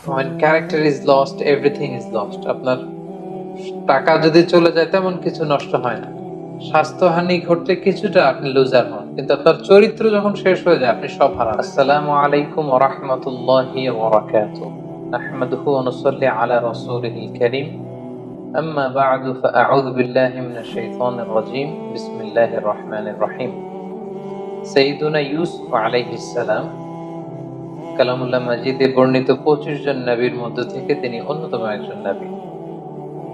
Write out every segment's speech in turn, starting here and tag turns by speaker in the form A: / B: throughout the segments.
A: when character is lost, everything is lost. আপনার টাকা যদি চলে যায় তেমন কিছু নষ্ট হয় না, স্বাস্থ্যহানি ঘটলে কিছুটা আপনি লুজার হন, কিন্তু আপনার চরিত্র যখন শেষ হয়ে যায় আপনি সব হারান। আসসালামু আলাইকুম ওয়া রাহমাতুল্লাহি ওয়া বারাকাতুহু। নাহমাদুহু ওয়া নুসাল্লি আলা রাসূলিহিল কারীম। আম্মা বা'দু ফাআউযু বিল্লাহি মিনাশ শাইতানির রাজীম। বিসমিল্লাহির রহমানির রহিম। সাইয়্যিদুনা ইউসুফ আলাইহিস সালাম কালামুল্লাহ মাজিদে বর্ণিত 25 জন নবীর মধ্য থেকে তিনি অন্যতম একজন নবী।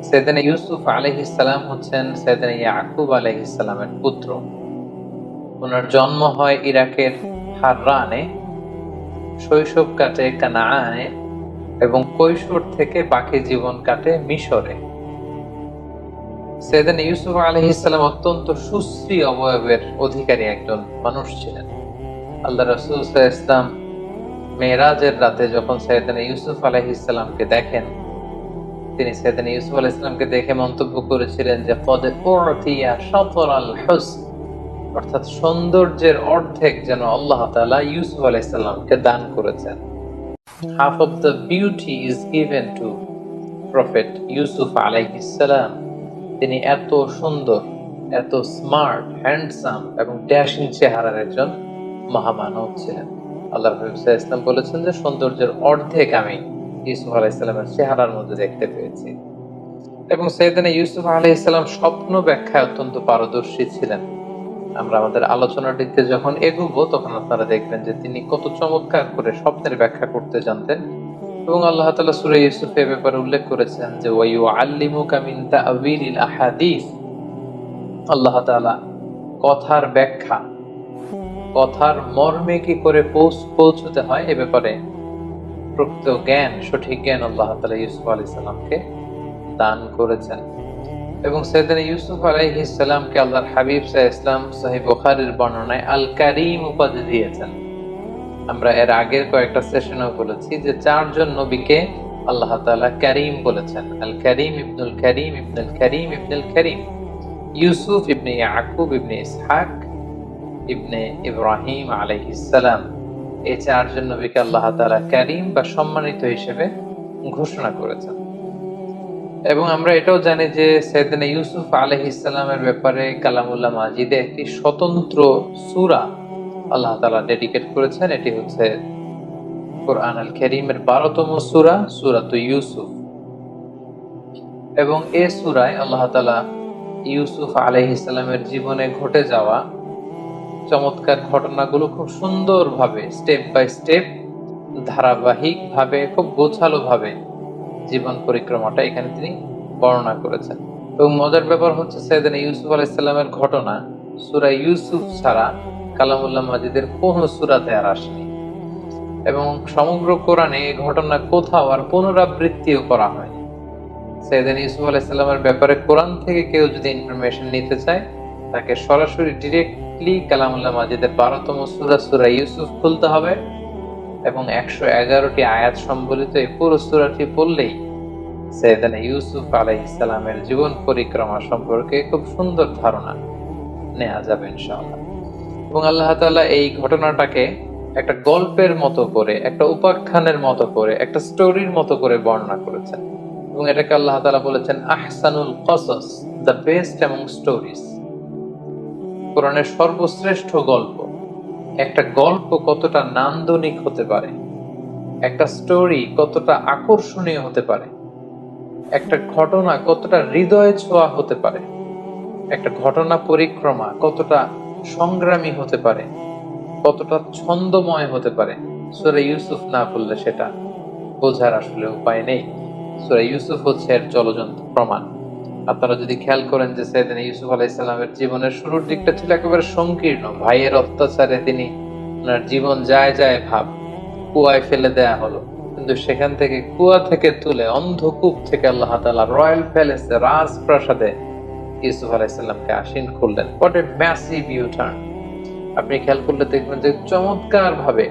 A: সাইয়েদনা ইউসুফ আলাইহিস সালাম হচ্ছেন সাইয়েদনা ইয়াকুব আলাইহিস সালামের পুত্র। ওনার জন্ম হয় ইরাকের হাররানে, শৈশব কাটে কানাআনে এবং কৈশোর থেকে বাকি জীবন কাটে মিশরে। সাইয়েদনা ইউসুফ আলাইহিস সালাম অত্যন্ত সুশ্রী অবয়বের অধিকারী একজন মানুষ ছিলেন। আল্লাহ রাসূল সাল্লাল্লাহু আলাইহি ওয়াসাল্লাম মেরাজের রাতে যখন সাইয়েদনা ইউসুফ আলাইহিস সালামকে দেখেন, তিনি সাইয়েদনা ইউসুফ আলাইহিস সালামকে দেখে মন্তব্য করেছিলেন যে কদ উতিয়া শাতরাল হুসন, অর্থাৎ সৌন্দর্যের অর্ধেক যেন আল্লাহ তাআলা ইউসুফ আলাইহিস সালামকে দান করেছেন। Half of the beauty is given two prophet Yusuf আলাইহিস সালাম। তিনি এত সুন্দর, এত স্মার্ট, হ্যান্ডসাম এবং ড্যাশিং চেহারার একজন মহামানব ছিলেন। আল্লাহ রাসূল সাল্লাল্লাহু আলাইহি ওয়াসাল্লাম বলেছেন যে সৌন্দর্যের অর্ধেক আমি ইউসুফ আলাইহিস সালামের চেহারার মধ্যে দেখতে পেয়েছি। এবং সাইয়েদনা ইউসুফ আলাইহিস সালাম স্বপ্ন ব্যাখ্যায় অত্যন্ত পারদর্শী ছিলেন। আমরা আমাদের আলোচনার দিকে যখন এগোবো তখন আপনারা দেখবেন যে তিনি কত চমৎকার করে স্বপ্নের ব্যাখ্যা করতে জানতেন। এবং আল্লাহ তাআলা সূরা ইউসুফে এ ব্যাপারে উল্লেখ করেছেন যে ওয়া ইউআল্লিমুকা মিন তা'ওয়িলিল আহাদিস, আল্লাহ তাআলা কথার ব্যাখ্যা, কথার মর্মে কি করে পৌঁছতে হয় এ ব্যাপারে প্রকৃত জ্ঞান, সঠিক জ্ঞান আল্লাহ তাআলা ইউসুফ আলাইহিস সালামকে দান করেছেন। এবং সাইয়েদনা ইউসুফ আলাইহিস সালামকে আল্লাহর হাবিব সাল্লাল্লাহু আলাইহি ওয়াসাল্লাম সহিহ বুখারীর বর্ণনায় আল কারীম উপাধি দিয়েছেন। আমরা এর আগের কয়েকটা সেশনেও বলেছি যে চারজন নবীকে আল্লাহ তাআলা কারীম বলেছেন। আল কারীম ইবনুল কারীম ইবনুল কারীম ইবনুল কারীম। ইউসুফ ইবনে ইয়াকুব ইবনে ইসহাক ইবনে ইব্রাহিম আলাইহিস সালাম, এই চারজন নবীকে আল্লাহ তাআলা কারীম বা সম্মানিত হিসেবে ঘোষণা করেছেন। এবং আমরা এটাও জানি যে সাইয়েদনা ইউসুফ আলাইহিস সালামের ব্যাপারে কালামুল্লাহ মাজিদে একটি স্বতন্ত্র সূরা আল্লাহ তাআলা ডেডিকেট করেছেন। এটি হচ্ছে কোরআন আল কারীমের 12তম সূরা, সূরাতু ইউসুফ। এবং এই সূরায় আল্লাহ তাআলা ইউসুফ আলাইহিস সালামের জীবনে ঘটে যাওয়া চমৎকার ঘটনাগুলো খুব সুন্দরভাবে স্টেপ বাই স্টেপ, ধারাবাহিকভাবে, খুব গোছালো ভাবে জীবন পরিক্রমাটা এখানে তিনি বর্ণনা করেছেন। এবং মজার ব্যাপার হচ্ছে সাইয়েদনা ইউসুফ আলাইহিস সালামের ঘটনা সূরা ইউসুফ ছাড়া কালামুল্লাহ মাজিদের কোন সূরাতে আর আসেনি। এবং সমগ্র কোরআনে এই ঘটনা কোথাও আর পুনরাবৃত্তিও করা হয়নি। সাইয়েদনা ইউসুফ আলাইহিস সালামের ব্যাপারে কোরআন থেকে কেউ যদি ইনফরমেশন নিতে চায়, তাকে সরাসরি ডিরেক্টলি কালামুল্লাহ মাজিদের 12তম সূরা, সূরা ইউসুফ খুলতে হবে এবং 111টি আয়াত সম্বলিত এই পুরো সূরাটি পড়লেই সাইয়েদনা ইউসুফ আলাইহিস সালামের জীবন পরিক্রমা সম্পর্কে খুব সুন্দর ধারণা নেওয়া যাবে ইনশাআল্লাহ। এবং আল্লাহ তাআলা এই ঘটনাটাকে একটা গল্পের মতো করে, একটা উপাখ্যানের মতো করে, একটা স্টোরির মতো করে বর্ণনা করেছেন। এবং এটাকে আল্লাহ তাআলা বলেছেন আহসানুল কসস, দ্য বেস্ট অ্যামং স্টোরিজ, কোরআনের সর্বশ্রেষ্ঠ গল্প। একটা গল্প কতটা নান্দনিক হতে পারে, একটা স্টোরি কতটা আকর্ষণীয় হতে পারে, একটা ঘটনা কতটা হৃদয়ে ছোঁয়া হতে পারে, একটা ঘটনা পরিক্রমা কতটা সংগ্রামী হতে পারে, কতটা ছন্দময় হতে পারে, সূরা ইউসুফ না পড়লে সেটা বোঝার আসলে উপায় নেই। সূরা ইউসুফ হচ্ছে এর জ্বলজ্বন্ত প্রমাণ। আপনারা যদি খেয়াল করেন যে সাইয়েদনা ইউসুফ আলাইহিস সালামের জীবনের শুরুর দিকটা ছিল একেবারে সংকীর্ণ। ভাইয়ের অত্যাচারে তিনি ওনার জীবন যায় যায় ভাব, কুয়ায় ফেলে দেয়া হলো, কিন্তু সেখান থেকে কুয়া থেকে তুলে অন্ধকূপ থেকে আল্লাহ তাআলা রয়্যাল প্যালেসে, রাজপ্রাসাদে ইউসুফ আলাইহিস সালামকে আসীন করলেন। What a massive U-turn! আপনি খেয়াল করলে দেখবেন যে চমৎকার ভাবে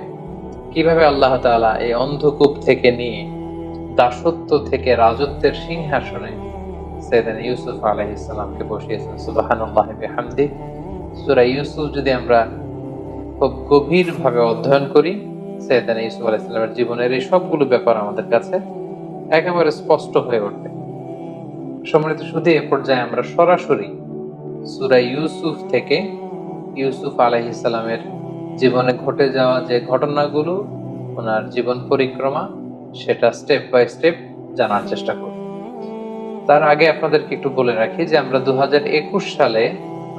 A: কিভাবে আল্লাহ তাআলা এই অন্ধকূপ থেকে নিয়ে দাসত্ব থেকে রাজত্বের সিংহাসনে সাইয়েদনা ইউসুফ আলাইহিস সালামকে বসিয়েছেন। সুবহানাল্লাহি বিহামদিহি। সূরা ইউসুফ যদি আমরা খুব গভীরভাবে অধ্যয়ন করি সাইয়েদানা ইউসুফ আলাইহিস সালামের জীবনের এই সবগুলো ব্যাপার আমাদের কাছে একেবারে স্পষ্ট হয়ে ওঠে। সম্মানিত শুধু এ পর্যায়ে আমরা সরাসরি সূরা ইউসুফ থেকে ইউসুফ আলাইহিস সালামের জীবনে ঘটে যাওয়া যে ঘটনাগুলো, ওনার জীবন পরিক্রমা, সেটা স্টেপ বাই স্টেপ জানার চেষ্টা করব। তার আগে আপনাদেরকে একটু বলে রাখি যে আমরা 2021 সালে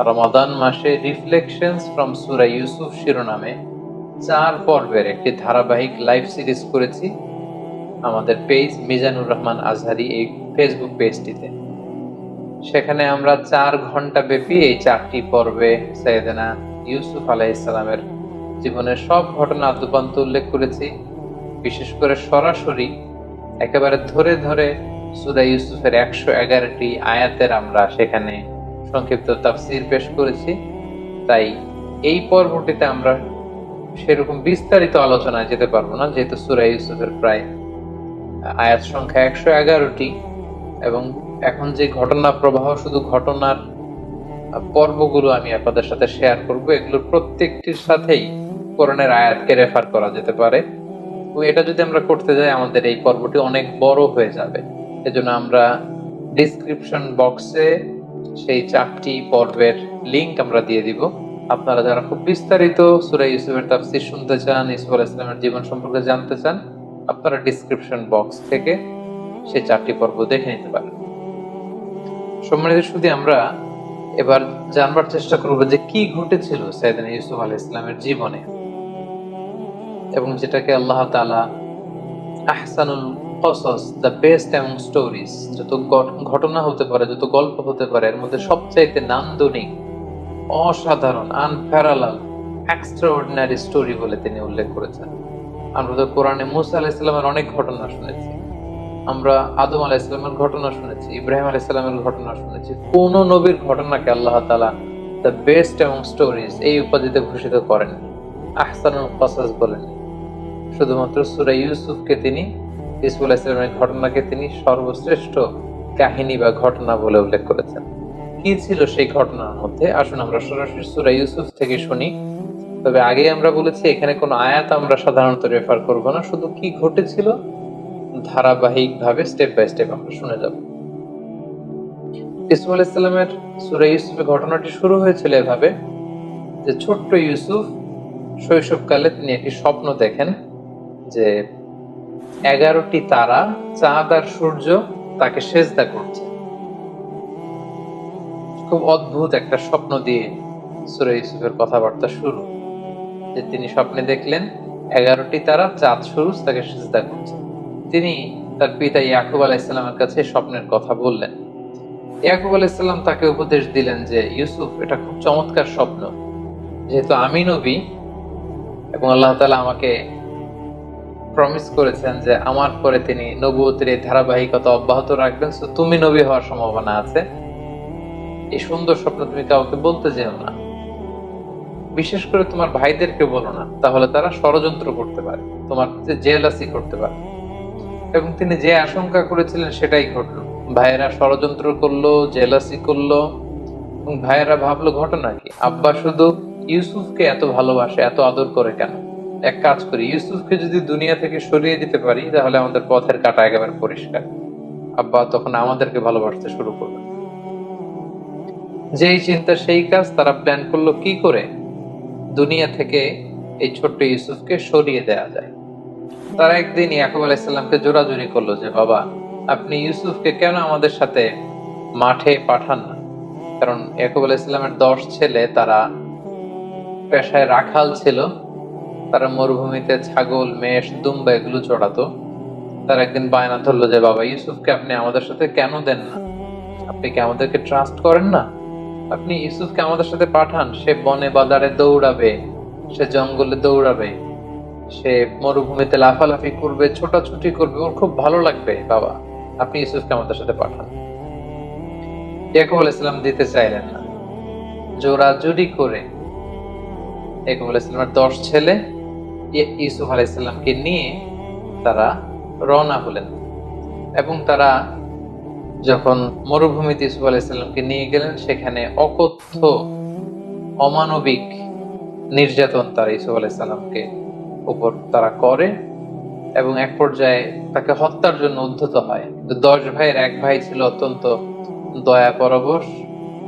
A: রমাদান মাসে রিফ্লেকশনস ফ্রম সূরা ইউসুফ শিরোনামে 4 পর্বের একটি ধারাবাহিক লাইভ সিরিজ করেছি আমাদের পেজ মিজানুর রহমান আজহারি এই ফেসবুক পেজটিতে। সেখানে আমরা 4 ঘন্টা ব্যাপী এই 4টি পর্বে সাইয়েদানা ইউসুফ আলাইহিস সালামের জীবনের সব ঘটনা আদ্যোপান্ত উল্লেখ করেছি। বিশেষ করে সরাসরি একেবারে ধরে ধরে সূরা ইউসুফের 111টি আয়াতের আমরা সেখানে সংক্ষিপ্ত তাফসীর পেশ করেছি। তাই এই পর্বটিতে আমরা সেরকম বিস্তারিত আলোচনায় যেতে পারবো না, যেহেতু সূরা ইউসুফের প্রায় আয়াত সংখ্যা 111টি এবং এখন যে ঘটনা প্রবাহ, শুধু ঘটনার পর্বগুলো আমি আপনাদের সাথে শেয়ার করব, এগুলোর প্রত্যেকটির সাথেই কোরআনের আয়াতকে রেফার করা যেতে পারে। তো এটা যদি আমরা করতে যাই আমাদের এই পর্বটি অনেক বড় হয়ে যাবে। এজন্য আমরা ডিসক্রিপশন বক্সে সেই 4টি পর্বের লিংক আমরা দিয়ে দিব। আপনারা যারা খুব বিস্তারিত সূরা ইউসুফের তাফসীর শুনতে চান, ইউসুফ আলাইহিস সালামের জীবন সম্পর্কে জানতে চান, আপনারা ডিসক্রিপশন বক্স থেকে সেই 4টি পর্ব দেখে নিতে পারেন। সম্মানিত শুধু আমরা এবার জানবার চেষ্টা করব যে কি ঘটেছিল সাইয়েদানা ইউসুফ আলাইহিস সালামের জীবনে, এবং যেটাকে আল্লাহ তাআলা আহসানুল কসস, দ্য বেস্ট অ্যামং স্টোরিজ, যত ঘটনা হতে পারে, যত গল্প হতে পারে, এর মধ্যে সবচাইতে নান্দনিক, অসাধারণ, আনপ্যারালাল, এক্সট্রাঅর্ডিনারি স্টোরি বলে তিনি উল্লেখ করেছেন। আমরা তো কোরআনে মুসা আলাইহিস সালামের অনেক ঘটনা শুনেছি, আমরা আদম আলাইহিস সালামের ঘটনা শুনেছি, ইব্রাহিম আলাইহিস সালামের ঘটনা শুনেছি। কোন নবীর ঘটনাকে আল্লাহ তাআলা দ্য বেস্ট অ্যামং স্টোরিজ এই উপাধিতে ভূষিত করেন, আহসানুল কসস বলেন। শুধুমাত্র সূরা ইউসুফকে তিনি, ইউসুফ আলাইহিস সালামের ঘটনাকে তিনি সর্বশ্রেষ্ঠ কাহিনী বা ঘটনা বলে উল্লেখ করেছেন। কি ছিল সেই ঘটনার মধ্যে? আসুন আমরা সরাসরি সূরা ইউসুফ থেকে শুনি। তবে আগে আমরা বলেছি এখানে কোনো আয়াত আমরা সাধারণত রেফার করব না, শুধু কি ঘটেছিল ধারাবাহিক ভাবে স্টেপ বাই স্টেপ আমরা শুনে যাব। ইউসুফ আলাইহিস সালামের সূরা ইউসুফের ঘটনাটি শুরু হয়েছিল এভাবে যে ছোট্ট ইউসুফ শৈশবকালে তিনি একটি স্বপ্ন দেখেন যে 11টি তারা, চাঁদ আর সূর্য তাকে সেজদা করছে। খুব অদ্ভুত একটা স্বপ্ন দিয়ে সূরা ইউসুফের কথাবার্তা শুরু, যে তিনি স্বপ্নে দেখলেন 11টি তারা, চাঁদ, সূর্য তাকে সিজদা করছে। তিনি তার পিতা ইয়াকুব আলাইহিস সালামের কাছে স্বপ্নের কথা বললেন। ইয়াকুব আলাইহিস সালাম তাকে উপদেশ দিলেন যে ইউসুফ, এটা খুব চমৎকার স্বপ্ন, যেহেতু আমি নবী এবং আল্লাহ তাআলা আমাকে প্রমিস করেছেন যে আমার পরে তিনি নবুয়তের এই ধারাবাহিকতা অব্যাহত রাখবেন, তো তুমি নবী হওয়ার সম্ভাবনা আছে। এই সুন্দর স্বপ্ন তুমি কাউকে বলতে যেও না, বিশেষ করে তোমার ভাইদেরকে বলো না, তাহলে তারা ষড়যন্ত্র করতে পারে, তোমার জেলাসি করতে পারে। এবং তিনি যে আশঙ্কা করেছিলেন সেটাই ঘটলো। ভাইয়েরা ষড়যন্ত্র করলো, জেলাসি করলো, এবং ভাইয়েরা ভাবলো ঘটনা কি, আব্বা শুধু ইউসুফকে এত ভালোবাসে, এত আদর করে কেন? এক কাজ করি, ইউসুফকে যদি দুনিয়া থেকে সরিয়ে দিতে পারি তাহলে আমাদের পথের কাঁটা একেবারে পরিষ্কার। আব্বা তখন আমাদেরকে ভালোবাসতে শুরু করবে। যেই চিন্তা সেই কাজ, তারা প্ল্যান করলো কি করে দুনিয়া থেকে এই ছোট্ট ইউসুফকে সরিয়ে দেওয়া যায়। তারা একদিন ইয়াকুব আলাইহিস সালামকে জোরাজুরি করলো যে বাবা, আপনি ইউসুফকে কেন আমাদের সাথে মাঠে পাঠান না? কারণ ইয়াকুব আলাইহিস সালামের 10 ছেলে, তারা পেশায় রাখাল ছিল, তারা মরুভূমিতে ছাগল, মেষ, দুম্বা এগুলো চড়াতো। তারা একদিন বায়না ধরলো যে বাবা, ইউসুফকে আপনি আমাদের সাথে কেন দেন না? আপনি কি আমাদেরকে ট্রাস্ট করেন না? আপনি ইউসুফকে আমাদের সাথে পাঠান, সে বনে বাজারে দৌড়াবে, সে জঙ্গলে দৌড়াবে, সে মরুভূমিতে লাফালাফি করবে, ছোটাছুটি করবে, ওর খুব ভালো লাগবে। বাবা, আপনি ইউসুফকে আমাদের সাথে পাঠান। ইয়াকুব আলাইহিস সালাম দিতে চাইলেন না। জোরাজুরি করে ইয়াকুব আলাইহিস সালামের 10 ছেলে ইউসুফ আলাইহিস সালামকে নিয়ে তারা রওনা হলেন। এবং তারা যখন মরুভূমিতে ইউসুফ আলাইহিস সালামকে নিয়ে গেলেন, সেখানে অকথ্য, অমানবিক নির্যাতন তারা ইউসুফ আলাইহিস সালামকে উপর তারা করে এবং এক পর্যায়ে তাকে হত্যার জন্য উদ্ধত হয়। কিন্তু 10 ভাইয়ের এক ভাই ছিল অত্যন্ত দয়া পরবশ।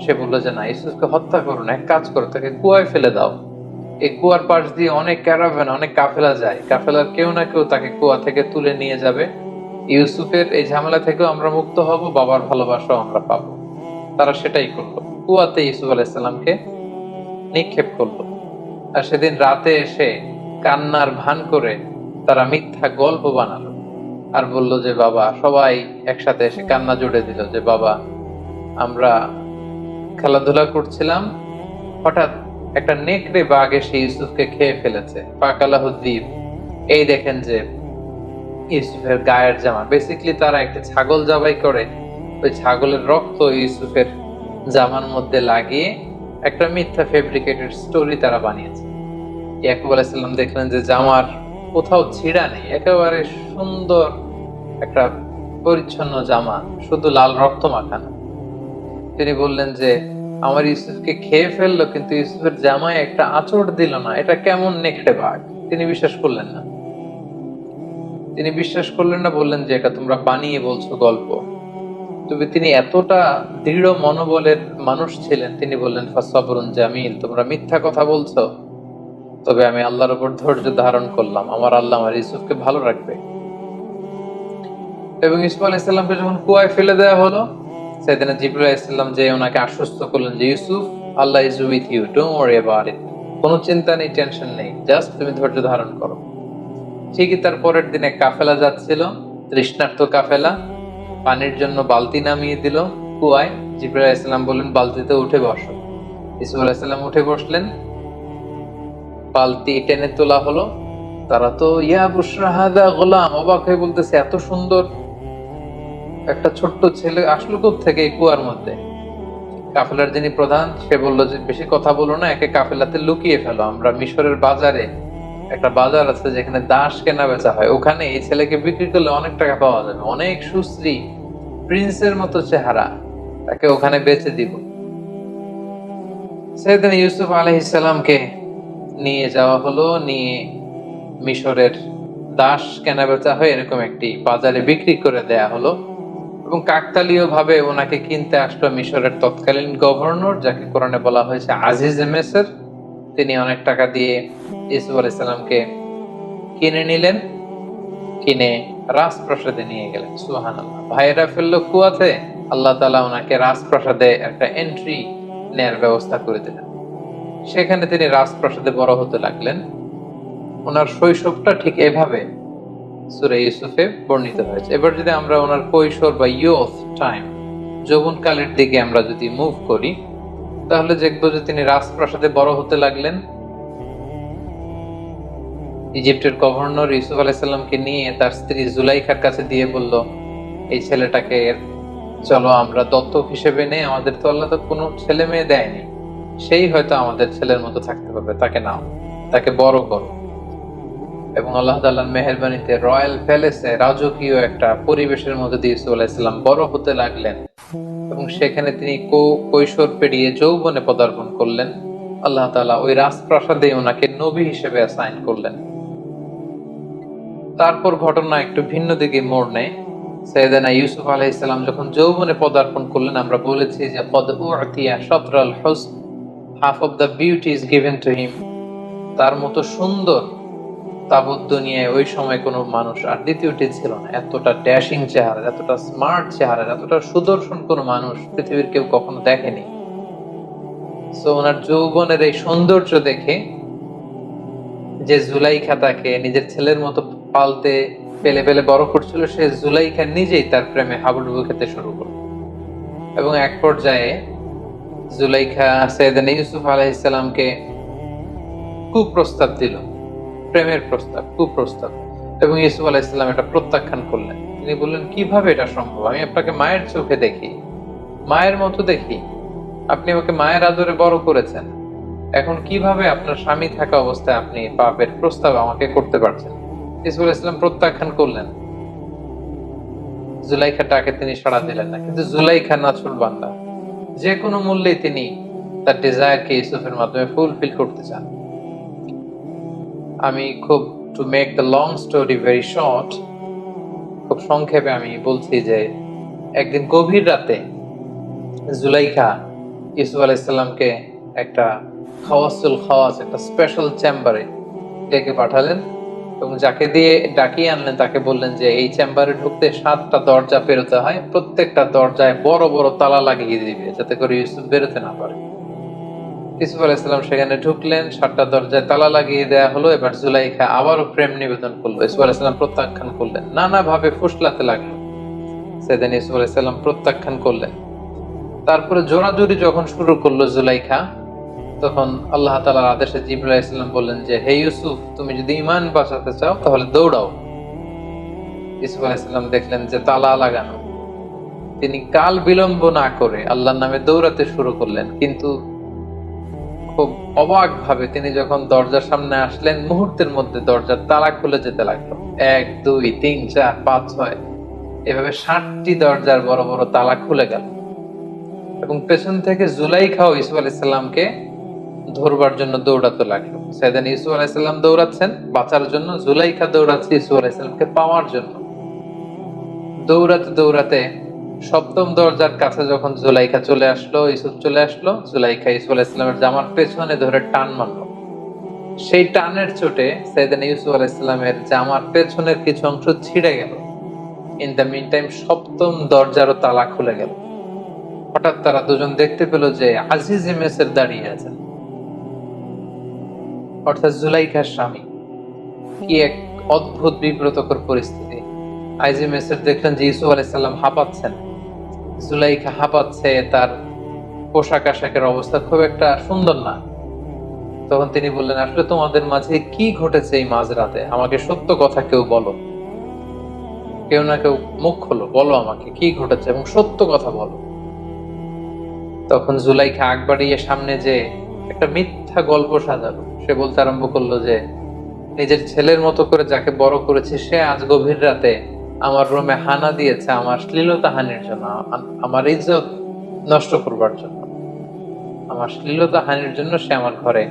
A: সে বললো যে না, ইউসুফকে হত্যা করো না, এক কাজ করো, তাকে কুয়ায় ফেলে দাও। এই কুয়ার পাশ দিয়ে অনেক ক্যারাভান, অনেক কাফেলা যায়, কাফেলার কেউ না কেউ তাকে কুয়া থেকে তুলে নিয়ে যাবে। ইউসুফের এই ঝামেলা থেকেও আমরা মুক্ত হব, বাবার ভালোবাসাও আমরা পাবো। তারা সেটাই করলো, কুয়াতে ইউসুফ আলাইহিসসালামকে নিক্ষেপ করলো। আর সেদিন রাতে এসে কান্নার ভান করে তারা মিথ্যা গল্প বানালো আর বলল যে বাবা, সবাই একসাথে এসে কান্না জুড়ে দিল যে বাবা, আমরা খেলাধুলা করছিলাম, হঠাৎ একটা নেকড়ে বাঘ এসে ইউসুফকে খেয়ে ফেলেছে, পাকালাহুদ্দীপ। এই দেখেন যে ইউসুফের গায়ের জামা, বেসিক্যালি তারা একটা ছাগল জবাই করে ওই ছাগলের রক্ত ইউসুফের জামার মধ্যে লাগিয়ে একটা মিথ্যা ফেব্রিকেটেড স্টোরি তারা বানিয়েছে। ইয়াকুব আলাইহিস সালাম দেখলেন যে জামার কোথাও ছিঁড়া নেই, একেবারে সুন্দর একটা পরিচ্ছন্ন জামা, শুধু লাল রক্ত মাখানো। তিনি বললেন যে আমার ইউসুফকে খেয়ে ফেললো, কিন্তু ইউসুফের জামায় একটা আঁচড় দিল না, এটা কেমন নেকড়ে বাঘ। তিনি বিশ্বাস করলেন না। বললেন যে এটা তোমরা বানিয়ে বলছো গল্প। তবে তিনি এতটা দৃঢ় মনোবলের মানুষ ছিলেন, তিনি বললেন ফাসসাবরুন জামিল, তোমরা মিথ্যা কথা বলছো, তবে আমি আল্লাহর উপর ধৈর্য ধারণ করলাম, আমার আল্লাহ আমার ইউসুফকে ভালো রাখবে। এবং ইউসুফ আলাইহিস সালামকে যখন কুয়ায় ফেলে দেওয়া হলো, সাইয়েদনা জিবরাইল আলাইহিস সালাম যে ওনাকে আশ্বস্ত করলেন যে Yusuf, Allah is with you, don't worry about it, কোনো চিন্তা নেই, টেনশন নেই, জাস্ট তুমি ধৈর্য ধারণ করো। ঠিকই তার পরের দিনে কাফেলা যাচ্ছিল, তৃষ্ণার্ত কাফেলা, পানির জন্য বালতি নামিয়ে দিল কুয়ায়। জিবরাইল আলাইহিস সালাম বললেন বালতিতে উঠে বসো। ইউসুফ আলাইহিস সালাম উঠে বসলেন, বালতি টেনে তোলা হলো। তারা তো ইয়া বুশরা হাদা গোলাম, অবাক হয়ে বলতেছে এত সুন্দর একটা ছোট্ট ছেলে আসলো কোত্থেকে এই কুয়ার মধ্যে। কাফেলার যিনি প্রধান, সে বললো যে বেশি কথা বলো না, একে কাফেলাতে লুকিয়ে ফেলো, আমরা মিশরের বাজারে, একটা বাজার আছে যেখানে দাস কেনা বেচা হয়, ওখানে এই ছেলেকে বিক্রি করলে অনেক টাকা পাওয়া যাবে, অনেক সুশ্রী, প্রিন্সের মতো চেহারা, তাকে ওখানে বেচে দিব। সাইয়েদনা ইউসুফ আলাইহিস সালামকে নিয়ে যাওয়া হলো, নিয়ে মিশরের দাস কেনা বেচা হয় এরকম একটি বাজারে বিক্রি করে দেয়া হলো। এবং কাকতালীয় ভাবে ওনাকে কিনতে আসলো মিশরের তৎকালীন গভর্নর, যাকে কোরআনে বলা হয়েছে আজিজ মেসর। তিনি অনেক টাকা দিয়ে ইউসুফ আলাইহিস সালামকে কিনে নিলেন, কিনে রাজপ্রাসাদে নিয়ে গেলেন। সুবহানাল্লাহ। ভাইয়েরা ফেললো কুয়াতে, আল্লাহ তাআলা ওনাকে রাজপ্রাসাদে একটা এন্ট্রি নেয়ার ব্যবস্থা করে দিলেন। সেখানে তিনি রাজপ্রাসাদে বড় হতে লাগলেন। ওনার শৈশবটা ঠিক এভাবে সূরা ইউসুফে বর্ণিত হয়েছে। এবার যদি আমরা ওনার কৈশোর বা ইয়ুথ টাইম, যৌবনকালের দিকে আমরা যদি মুভ করি, তাহলে দেখবো যে তিনি রাজপ্রাসাদে বড় হতে লাগলেন। ইজিপ্টের গভর্নর ইউসুফ আলাইহিস সালামকে নিয়ে তার স্ত্রী জুলাইখার কাছে দিয়ে বলল, এই ছেলেটাকে চলো আমরা দত্তক হিসেবে নেই, আমাদের তো আল্লাহ তো কোনো ছেলে মেয়ে দেয়নি, সেই হয়তো আমাদের ছেলের মতো থাকতে পারবে, তাকে নাও, তাকে বড় করো। এবং আল্লাহ তাআলার মেহেরবানিতে রয়্যাল প্যালেসে, রাজকীয় একটা পরিবেশের মধ্যে দিয়ে ইউসুফ আলাইহিস সালাম বড় হতে লাগলেন। এবং সেখানে তিনি কৈশোর পেরিয়ে যৌবনে পদার্পণ করলেন। আল্লাহ তাআলা ওই রাজপ্রাসাদে ওনাকে নবী হিসেবে অ্যাসাইন করলেন। তারপর ঘটনা একটু ভিন্ন দিকে মোড় নেয়। সাইয়েদনা ইউসুফ আলাইহিস সালাম যখন যৌবনে পদার্পণ করলেন, আমরা বলেছি যে কদ উতিয়া শাতরাল হুসন, half of the beauty is given to him. তার মতো সুন্দর তাবৎ দুনিয়ায় ওই সময় কোনো মানুষ আর দ্বিতীয়টি ছিল না। এতটা ড্যাশিং চেহারা, এতটা স্মার্ট চেহারা, এতটা সুদর্শন কোনো মানুষ পৃথিবীর কেউ কখনো দেখেনি। সো ওনার যৌবনের এই সৌন্দর্য দেখে যে জুলাইখা তাকে নিজের ছেলের মতো পালতে পেলে পেলে বড় করছিল, সে জুলাইখা নিজেই তার প্রেমে হাবুডুবু খেতে শুরু করল। এবং এক পর্যায়ে জুলাইখা সাইয়েদনা ইউসুফ আলাইহিস সালামকে কুপ্রস্তাব দিল, প্রেমের প্রস্তাব, কুপ্রস্তাব। এবং ইউসুফ আলাইহিস সালাম এটা প্রত্যাখ্যান করলেন। তিনি বললেন, কিভাবে এটা সম্ভব? আমি আপনাকে মায়ের চোখে দেখি, মায়ের মতো দেখি, আপনি আমাকে মায়ের আদরে বড় করেছেন, এখন কিভাবে আপনার স্বামী থাকা অবস্থায় আপনি পাপের প্রস্তাব আমাকে করতে পারছেন? ইউসুফ আলাইহিস সালাম প্রত্যাখ্যান করলেন। জুলাইখার ডাকে তিনি সাড়া দিলেন না। কিন্তু জুলাইখা নাছুর বান্দা, যে কোনো মূল্যে তিনি তার ডিজায়ারকে ইউসুফের মাধ্যমে ফুলফিল করতে চান। আমি খুব to make the long story very short, খুব সংক্ষেপে আমি বলছি যে একদিন গভীর রাতে জুলাইখা ইউসুফ আলাইসাল্লামকে একটা খাওয়াস একটা স্পেশাল চেম্বারে ডেকে পাঠালেন এবং যাকে দিয়ে ডাকিয়ে আনলেন তাকে বললেন যে এই চেম্বারে ঢুকতে 7টা দরজা পেরোতে হয়, প্রত্যেকটা দরজায় বড় বড় তালা লাগিয়ে দিবে যাতে করে ইউসুফ বেরোতে না পারে। ইউসুফ আলাইসাল্লাম সেখানে ঢুকলেন, 7টা দরজায় তালা লাগিয়ে দেওয়া হলো। এবার জুলাইখা আবারও প্রেম নিবেদন করলো, ইউসুফ আলাইসাল্লাম প্রত্যাখ্যান করলেন, নানা ভাবে ফুসলাতে লাগলো। সেদিন ইউসুফ আলাইসাল্লাম প্রত্যাখ্যান করলেন। তারপরে জোরাজুরি যখন শুরু করলো জুলাইখা, তখন আল্লাহ তাআলার আদেশে জিবরাইল আলাইহিস সালাম বললেন যে হে ইউসুফ, তুমি যদি ঈমান বাঁচাতে চাও তাহলে দৌড়াও। ইউসুফ আলাইহিস সালাম দেখলেন যে তালা লাগানো, তিনি কাল বিলম্ব না করে আল্লাহর নামে দৌড়াতে শুরু করলেন। কিন্তু খুব অবাক ভাবে তিনি যখন দরজার সামনে আসলেন, মুহূর্তের মধ্যে দরজার তালা খুলে যেতে লাগলো। 1 2 3 4 5 6 এভাবে 60টি দরজার বড় বড় তালা খুলে গেল এবং পেছন থেকে জুলাইখাও ইউসুফ আলাইহিস সালামকে ধরবার জন্য দৌড়াতে লাগলো। সেদিন ইউসুফ আলাইহিস সালাম দৌড়াচ্ছেন বাঁচার জন্য, জুলাইখা দৌড়াচ্ছে ইউসুফ আলাইহিস সালামকে পাওয়ার জন্য। দৌড়াতে দৌড়াতে 7ম দরজার কাছে যখন জুলাইখা চলে আসলো, ইউসুফ চলে আসলো, জুলাইখা ইউসুফ আলাইহিস সালামের জামার পেছনে ধরে টান মারলো। সেই টানের চোটে সেদিন ইউসুফ আলাইহিস সালামের জামার পেছনের কিছু অংশ ছিঁড়ে গেল। ইন দ্য মিন টাইম 7ম দরজারও তালা খুলে গেল। হঠাৎ তারা দুজন দেখতে পেল যে আজিজ মেসের দাঁড়িয়ে আছেন, অর্থাৎ জুলাইখার স্বামী। কি এক অদ্ভুত বিব্রতকর পরিস্থিতি। আইজি মেসের দেখলেন যে ইউসুফ আলাইহিস সালাম হাঁপাচ্ছেন, জুলাইখা হাঁপাচ্ছে, তার পোশাক আশাকের অবস্থা খুব একটা সুন্দর না। তখন তিনি বললেন, আসলে তোমাদের মাঝে কি ঘটেছে এই মাঝরাতে? আমাকে সত্য কথা কেউ বলো, কেউ না কেউ মুখ খোলো, বলো আমাকে কি ঘটেছে এবং সত্য কথা বলো। তখন জুলাইখা আগ বাড়িয়ে সামনে যে একটা মিথ্যা গল্প সাজালো। সে বলতে আরম্ভ করলো যে নিজের ছেলের মতো করে যাকে বড় করেছে সে আজ গভীর রাতে আমার রুমে হানা দিয়েছে আমার শ্লীলতা হানির জন্য, আমার ইজ্জত নষ্ট করবার জন্য, আমার শ্লীলতা হানির জন্য সে আমার ঘরে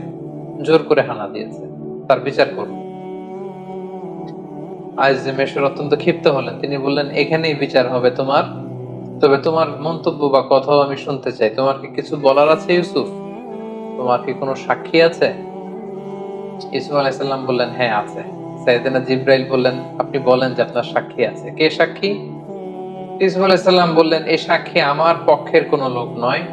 A: জোর করে হানা দিয়েছে, তার বিচার করুন। আজ মেশর অত্যন্ত ক্ষিপ্ত হলেন। তিনি বললেন, এখানেই বিচার হবে তোমার, তবে তোমার মন্তব্য বা কথাও আমি শুনতে চাই। তোমার কি কিছু বলার আছে ইউসুফ? তোমার কি কোনো সাক্ষী আছে? ইউসুফ আলাইহিস সালাম বললেন, হ্যাঁ আছে। সাইয়েদনা জিবরাইল বললেন, আপনি বলেন যে আপনার সাক্ষী আছে। কে সাক্ষী? ইউসুফ আলাইহিস সালাম বললেন, এই সাক্ষী আমার পক্ষের কোনো লোক নয়।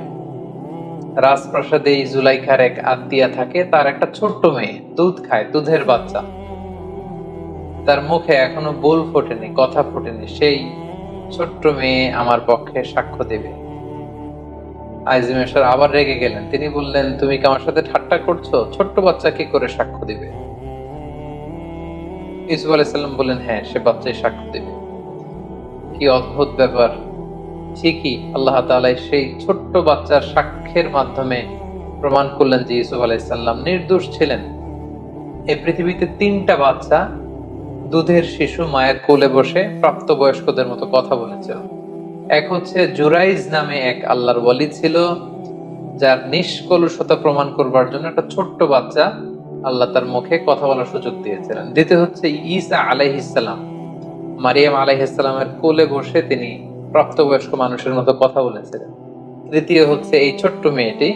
A: রাজপ্রাসাদে এই জুলাইখার এক আত্মীয়া থাকে, তার একটা ছোট্ট মেয়ে দুধ খায়, দুধের বাচ্চা, তার মুখে এখনো বোল ফোটেনি, কথা ফোটেনি, সেই ছোট্ট মেয়ে আমার পক্ষে সাক্ষ্য দেবে। আইজিমেশর আবার রেগে গেলেন। তিনি বললেন, তুমি কি আমার সাথে ঠাট্টা করছো? ছোট্ট বাচ্চা কি করে সাক্ষ্য দিবে? ইউসুফ আলাইহিস সালাম বললেন, হ্যাঁ সে বাচ্চাই সাক্ষ্য দেবে। কি অদ্ভুত ব্যাপার! ঠিকই আল্লাহ তাআলা সেই ছোট্ট বাচ্চার সাক্ষ্যের মাধ্যমে প্রমাণ করলেন যে ইউসুফ আলাইহিস সালাম নির্দোষ ছিলেন। এই পৃথিবীতে 3টা বাচ্চা দুধের শিশু মায়ের কোলে বসে প্রাপ্তবয়স্কদের মতো কথা বলেছিল। এক হচ্ছে জুরাইজ নামে এক আল্লাহর ওয়ালি ছিল, যার নিষ্কলুষতা প্রমাণ করবার জন্য একটা ছোট্ট বাচ্চা আল্লাহ তার মুখে কথা বলার সুযোগ দিয়েছিলেন। দ্বিতীয় হচ্ছে ঈসা আলাইহিস সালাম, মারিয়াম আলাইহিস সালামের কোলে বসে তিনি প্রাপ্তবয়স্ক মানুষের মতো কথা বলেছিলেন। তৃতীয় হচ্ছে এই ছোট্ট মেয়েটি,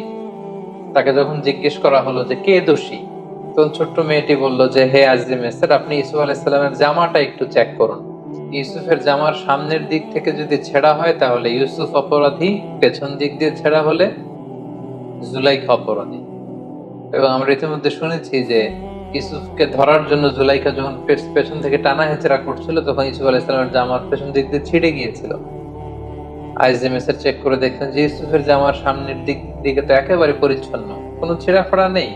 A: তাকে যখন জিজ্ঞেস করা হলো যে কে দোষী, তখন ছোট্ট মেয়েটি বলল যে হে আজিজ মেসর, আপনি ইউসুফ আলাইহিস সালামের জামাটা একটু চেক করুন। ইউসুফের জামার সামনের দিক থেকে যদি ছেঁড়া হয় তাহলে ইউসুফ অপরাধী, পেছন দিক দিয়ে ছেঁড়া হলে জুলাইখা অপরাধী। এবং আমরা ইতিমধ্যে শুনেছি যে ইউসুফকে ধরার জন্য জুলাইখা যখন পেছন থেকে টানা হেঁচড়া করছিল, তখন ইউসুফ আলাইহিস সালামের জামার পেছন দিক দিয়ে ছিঁড়ে গিয়েছিল। আইজিএমএসের চেক করে দেখলেন যে ইউসুফের জামার সামনের দিকে তো একেবারে পরিচ্ছন্ন, কোনো ছেঁড়া ফাড়া নেই,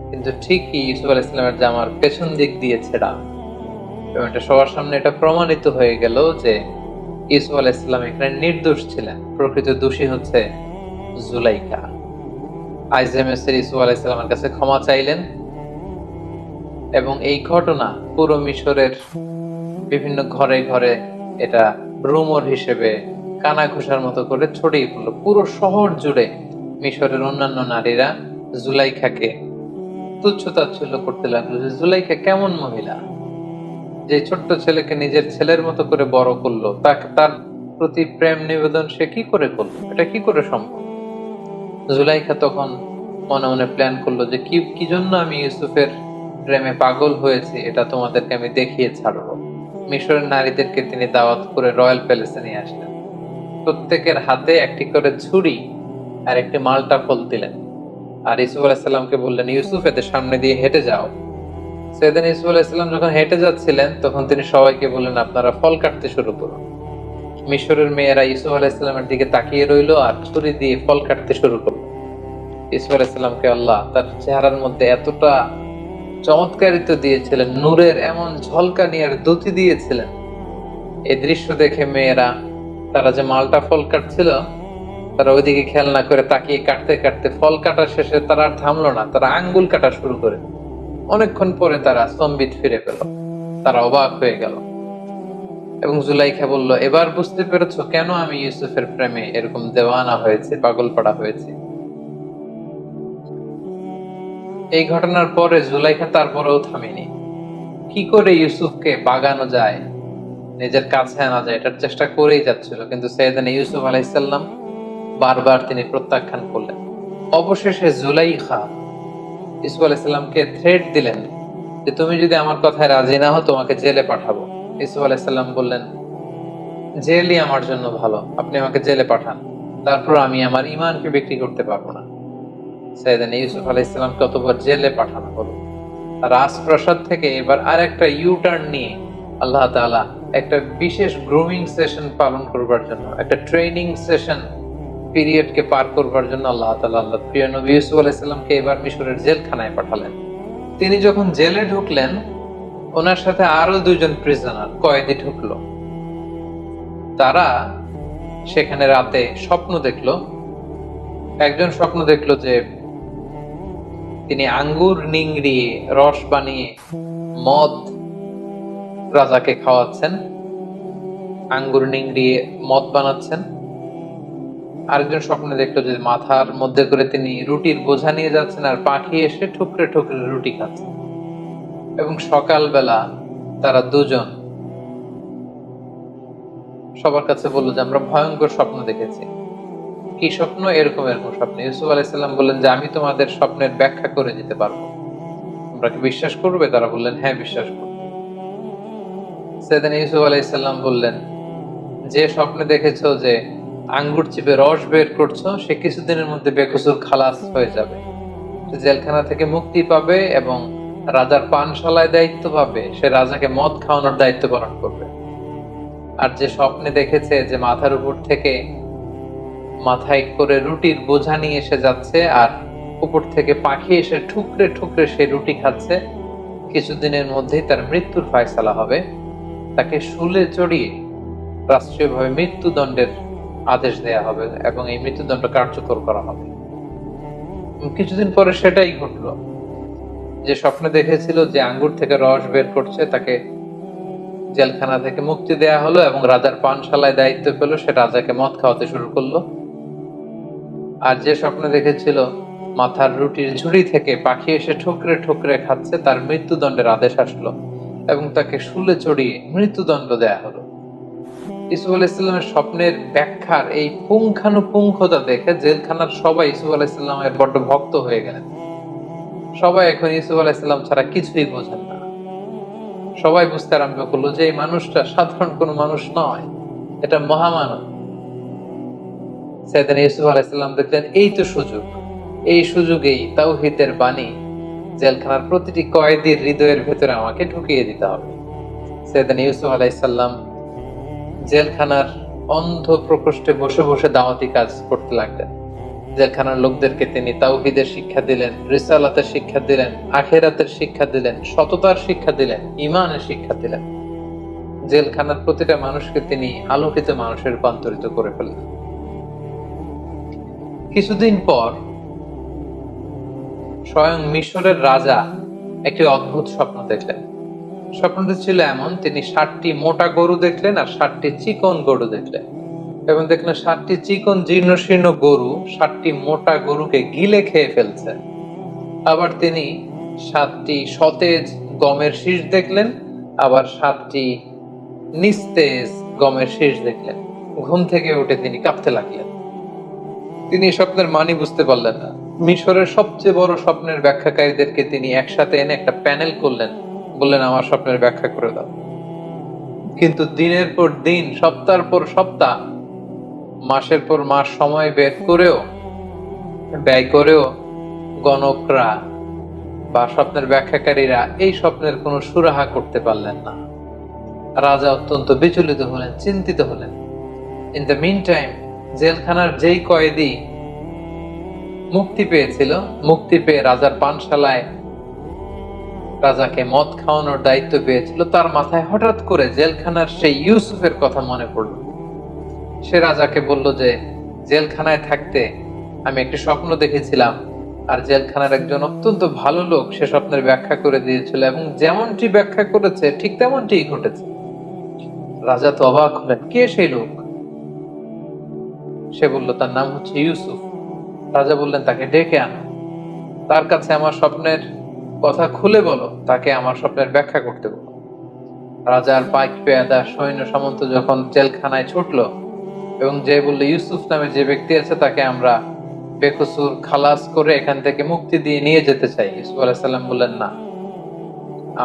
A: কিন্তু ঠিকই ইউসুফ আলাইহিস সালামের জামার পেছন দিক দিয়ে ছেঁড়া। এবং এটা সবার সামনে এটা প্রমাণিত হয়ে গেল যে ইউসুফ আলাইহিস সালাম এখানে নির্দোষ ছিলেন, প্রকৃত দোষী হচ্ছে জুলাইখা। আইজিএমএসের ইউসুফ আলাইহিস সালামের কাছে ক্ষমা চাইলেন এবং এই ঘটনা পুরো মিশরের বিভিন্ন ঘরে ঘরে এটা রুমর হিসেবে কানা ঘোষার মতো করে ছড়িয়ে পড়লো। পুরো শহর জুড়ে মিশরের অন্যান্য নারীরা জুলাইখাকে তুচ্ছ তাচ্ছিল্য করতে লাগলো যে জুলাইখা কেমন মহিলা, যে ছোট্ট ছেলেকে নিজের ছেলের মতো করে বড় করলো, তাকে তার প্রতি প্রেম নিবেদন সে কি করে করলো, এটা কি করে সম্ভব? জুলাইখা তখন মনে মনে প্ল্যান করলো যে কি কি জন্য আমি ইউসুফের প্রেমে পাগল হয়েছি এটা তোমাদেরকে আমি দেখিয়ে ছাড়বো। মিশরের নারীদেরকে তিনি দাওয়াত করে রয়্যাল প্যালেসে নিয়ে আসলেন। প্রত্যেকের হাতে একটি করে ছুরি আর একটি মালটা ফল দিলেন, আর ইউসুফ আলাহিসাল্লামকে বললেন, ইউসুফ এদের সামনে দিয়ে হেঁটে যাও। সেদিন ইউসুফ আলাহিসাল্লাম যখন হেঁটে যাচ্ছিলেন তখন তিনি সবাইকে বললেন, আপনারা ফল কাটতে শুরু করুন। মিশরের মেয়েরা ইউসুফ আলাহিসাল্লামের দিকে তাকিয়ে রইল আর ছুরি দিয়ে ফল কাটতে শুরু করলো। ইউসুফ আলাইসাল্লামকে আল্লাহ তার চেহারার মধ্যে এতটা চমৎকারিত্ব দিয়েছিলেন, নূরের এমন ঝলকানি আর দ্যুতি দিয়েছিলেন। এই দৃশ্য দেখে মেয়েরা, তারা যে মালটা ফল কাটছিল, তারা ওইদিকে খেয়াল না করে তাকিয়ে কাটতে কাটতে ফল কাটা শেষে তারা আর থামলো না, তারা আঙ্গুল কাটা শুরু করে। অনেকক্ষণ পরে তারা স্তম্ভিত ফিরে পেল, তারা অবাক হয়ে গেল। এবং জুলাইখা বলল, এবার বুঝতে পেরেছো কেন আমি ইউসুফের প্রেমে এরকম দেওয়ানা হয়েছে, পাগল পাড়া হয়েছে। এই ঘটনার পরে জুলাইখা তারপরেও থামেনি। কি করে ইউসুফকে বাগানো যায়, নিজের কাছে আনা যায়, এটার চেষ্টা করেই যাচ্ছিল। কিন্তু সাইয়েদনা ইউসুফ আলাইহিসসালাম বারবার তিনি প্রত্যাখ্যান করলেন। অবশেষে জুলাইখা ইউসুফ আলাইহিসসালামকে থ্রেট দিলেন যে তুমি যদি আমার কথায় রাজি না হও তোমাকে জেলে পাঠাবো। ইউসুফ আলাইহিসসালাম বললেন, জেলই আমার জন্য ভালো, আপনি আমাকে জেলে পাঠান, তারপর আমি আমার ঈমানকে বিক্রি করতে পারবো না। সাইয়েদনা ইউসুফ আলাইহিসসালামকে অতঃপর জেলে পাঠানো হলো। রাজপ্রাসাদ থেকে এবার আরেকটা ইউটার্ন নিয়ে আল্লাহ তাআলা একটা বিশেষ গ্রুমিং সেশন পালন করবার জন্য, একটা ট্রেনিং সেশন পিরিয়ডকে পার করবার জন্য আল্লাহ তাআলা আল্লাহর প্রিয় নবী ইউসুফ আলাইহিস সালামকে এবার মিশরের জেলখানায় পাঠালেন। তিনি যখন জেলে ঢুকলেন, ওনার সাথে আরো দুইজন প্রিজনার কয়েদি ঢুকলো। তারা সেখানে রাতে স্বপ্ন দেখলো। একজন স্বপ্ন দেখলো যে তিনি আঙ্গুর নিংড়িয়ে রস বানিয়ে মদ রাজাকে খাওয়াচ্ছেন, আঙ্গুর নিংড়িয়ে মদ বানাচ্ছেন। আরেকজন স্বপ্নে দেখলো যে মাথার মধ্যে করে তিনি রুটির বোঝা নিয়ে যাচ্ছেন আর পাখি এসে ঠুকরে ঠুকরে রুটি খাচ্ছেন। এবং সকালবেলা তারা দুজন সবার কাছে বললো যে আমরা ভয়ঙ্কর স্বপ্ন দেখেছি। কি স্বপ্ন? এরকম এরকম স্বপ্ন। ইউসুফ আলাইহিসসালাম বললেন যে আমি তোমাদের স্বপ্নের ব্যাখ্যা করে দিতে পারবো, তোমরা কি বিশ্বাস করবে? তারা বললেন হ্যাঁ, বিশ্বাস করব। সেদিন ইউসুফ আলাইহিসসালাম বললেন, যে স্বপ্নে দেখেছো যে আঙ্গুর চিপে রস বের করছো, সে কিছুদিনের মধ্যে বেকসুর খালাস হয়ে যাবে, জেলখানা থেকে মুক্তি পাবে এবং রাজার পানশালায় দায়িত্ব পাবে, সে রাজাকে মদ খাওয়ানোর দায়িত্ব পালন করবে। আর যে স্বপ্নে দেখেছে যে মাথার উপর থেকে মাথায় করে রুটির বোঝা নিয়ে এসে যাচ্ছে আর উপর থেকে পাখি এসে ঠুকরে ঠুকরে সেই রুটি খাচ্ছে, কিছুদিনের মধ্যেই তার মৃত্যুর ফয়সালা হবে, তাকে শুলে চড়িয়ে রাষ্ট্রীয়ভাবে মৃত্যুদণ্ডের আদেশ দেয়া হবে এবং এই মৃত্যুদণ্ড কার্যকর করা হবে। কিছুদিন পরে সেটাই ঘটলো। যে স্বপ্নে দেখেছিল যে আঙ্গুর থেকে রস বের করছে, তাকে জেলখানা থেকে মুক্তি দেয়া হলো এবং রাজার পানশালায় দায়িত্ব পেল, সে রাজাকে মদ খাওয়াতে শুরু করলো। আর যে স্বপ্নে দেখেছিল মাথার রুটির ঝুড়ি থেকে পাখি এসে ঠুকরে ঠুকরে খাচ্ছে, তার মৃত্যুদণ্ডের আদেশ আসলো এবং তাকে শুলে চড়িয়ে মৃত্যুদণ্ড দেয়া হলো। ইউসুফ আলাইহিসসালামের স্বপ্নের ব্যাখ্যার এই পুঙ্খানুপুঙ্খতা দেখে জেলখানার সবাই ইউসুফ আলাইহিসসালামের বড্ড ভক্ত হয়ে গেলেন। সবাই এখন ইউসুফ আলাইহিসসালাম ছাড়া কিছুই বোঝেন না। সবাই বুঝতে আরম্ভ করলো যে এই মানুষটা সাধারণ কোনো মানুষ নয়, এটা মহামানব। সাইয়েদনা ইউসুফ আলাইহিসসালাম দেখলেন এই তো সুযোগ, এই সুযোগেই তাওহীদের বাণী জেলখানার প্রতিটি কয়েদির হৃদয়ের ভেতরে আমাকে ঢুকিয়ে দিতে হবে। সাইয়েদনা ইউসুফ আলাইহিসসালাম জেলখানার অন্ধ প্রকোষ্ঠে বসে বসে দাওয়াতি কাজ করতে লাগলেন। জেলখানার লোকদেরকে তিনি তাওহীদের শিক্ষা দিলেন, রিসালাতের শিক্ষা দিলেন, আখিরাতের শিক্ষা দিলেন, সততার শিক্ষা দিলেন, ঈমানের শিক্ষা দিলেন। জেলখানার প্রতিটা মানুষকে তিনি আলোকিত মানুষে রূপান্তরিত করে ফেললেন। কিছুদিন পর স্বয়ং মিশরের রাজা একটি অদ্ভুত স্বপ্ন দেখলেন। স্বপ্নটি ছিল এমন, তিনি 7টি মোটা গরু দেখলেন আর 7টি চিকন গরু দেখলেন এবং দেখলেন 7টি চিকন জীর্ণশীর্ণ গরু 7টি মোটা গরুকে গিলে খেয়ে ফেলছে। আবার তিনি 7টি সতেজ গমের শীষ দেখলেন, আবার 7টি নিস্তেজ গমের শীষ দেখলেন। ঘুম থেকে উঠে তিনি কাঁপতে লাগলেন। তিনি স্বপ্নের মানি বুঝতে পারলেন না। মিশরের সবচেয়ে বড় স্বপ্নের ব্যাখ্যাকারীদেরকে তিনি একসাথে এনে একটা প্যানেল করলেন, বললেন আমার স্বপ্নের ব্যাখ্যা করে দাও। কিন্তু দিনের পর দিন, সপ্তাহের পর সপ্তাহ, মাসের পর মাস সময় ব্যয় করেও গণকরা বা স্বপ্নের ব্যাখ্যাকারীরা এই স্বপ্নের কোনো সুরাহা করতে পারলেন না। রাজা অত্যন্ত বিচলিত হলেন, চিন্তিত হলেন। ইন দ্য মিন টাইম, জেলখানার যেই কয়েদি মুক্তি পেয়েছিল, মুক্তি পেয়ে রাজার পানশালায় রাজাকে মদ খাওয়ানোর দায়িত্ব পেয়েছিল, তার মাথায় হঠাৎ করে জেলখানার সেই ইউসুফের কথা মনে পড়ল। সে রাজাকে বলল যে জেলখানায় থাকতে আমি একটি স্বপ্ন দেখেছিলাম, আর জেলখানার একজন অত্যন্ত ভালো লোক সে স্বপ্নের ব্যাখ্যা করে দিয়েছিল, এবং যেমনটি ব্যাখ্যা করেছে ঠিক তেমনটিই ঘটেছে। রাজা তো অবাক হলেন, কে সেই লোক? সে বলল তার নাম হচ্ছে ইউসুফ। রাজা বললেন তাকে ডেকে আনো, তার কাছে আমার স্বপ্নের কথা খুলে বলো, তাকে আমার স্বপ্নের ব্যাখ্যা করতে বলো। রাজার পাইক পেয়াদা সৈন্য সামন্ত যখন জেলখানায় ছুটলো এবং যে বললো ইউসুফ নামে যে ব্যক্তি আছে তাকে আমরা বেকসুর খালাস করে এখান থেকে মুক্তি দিয়ে নিয়ে যেতে চাই, ইউসুফ আলাইহিস সালাম বললেন না,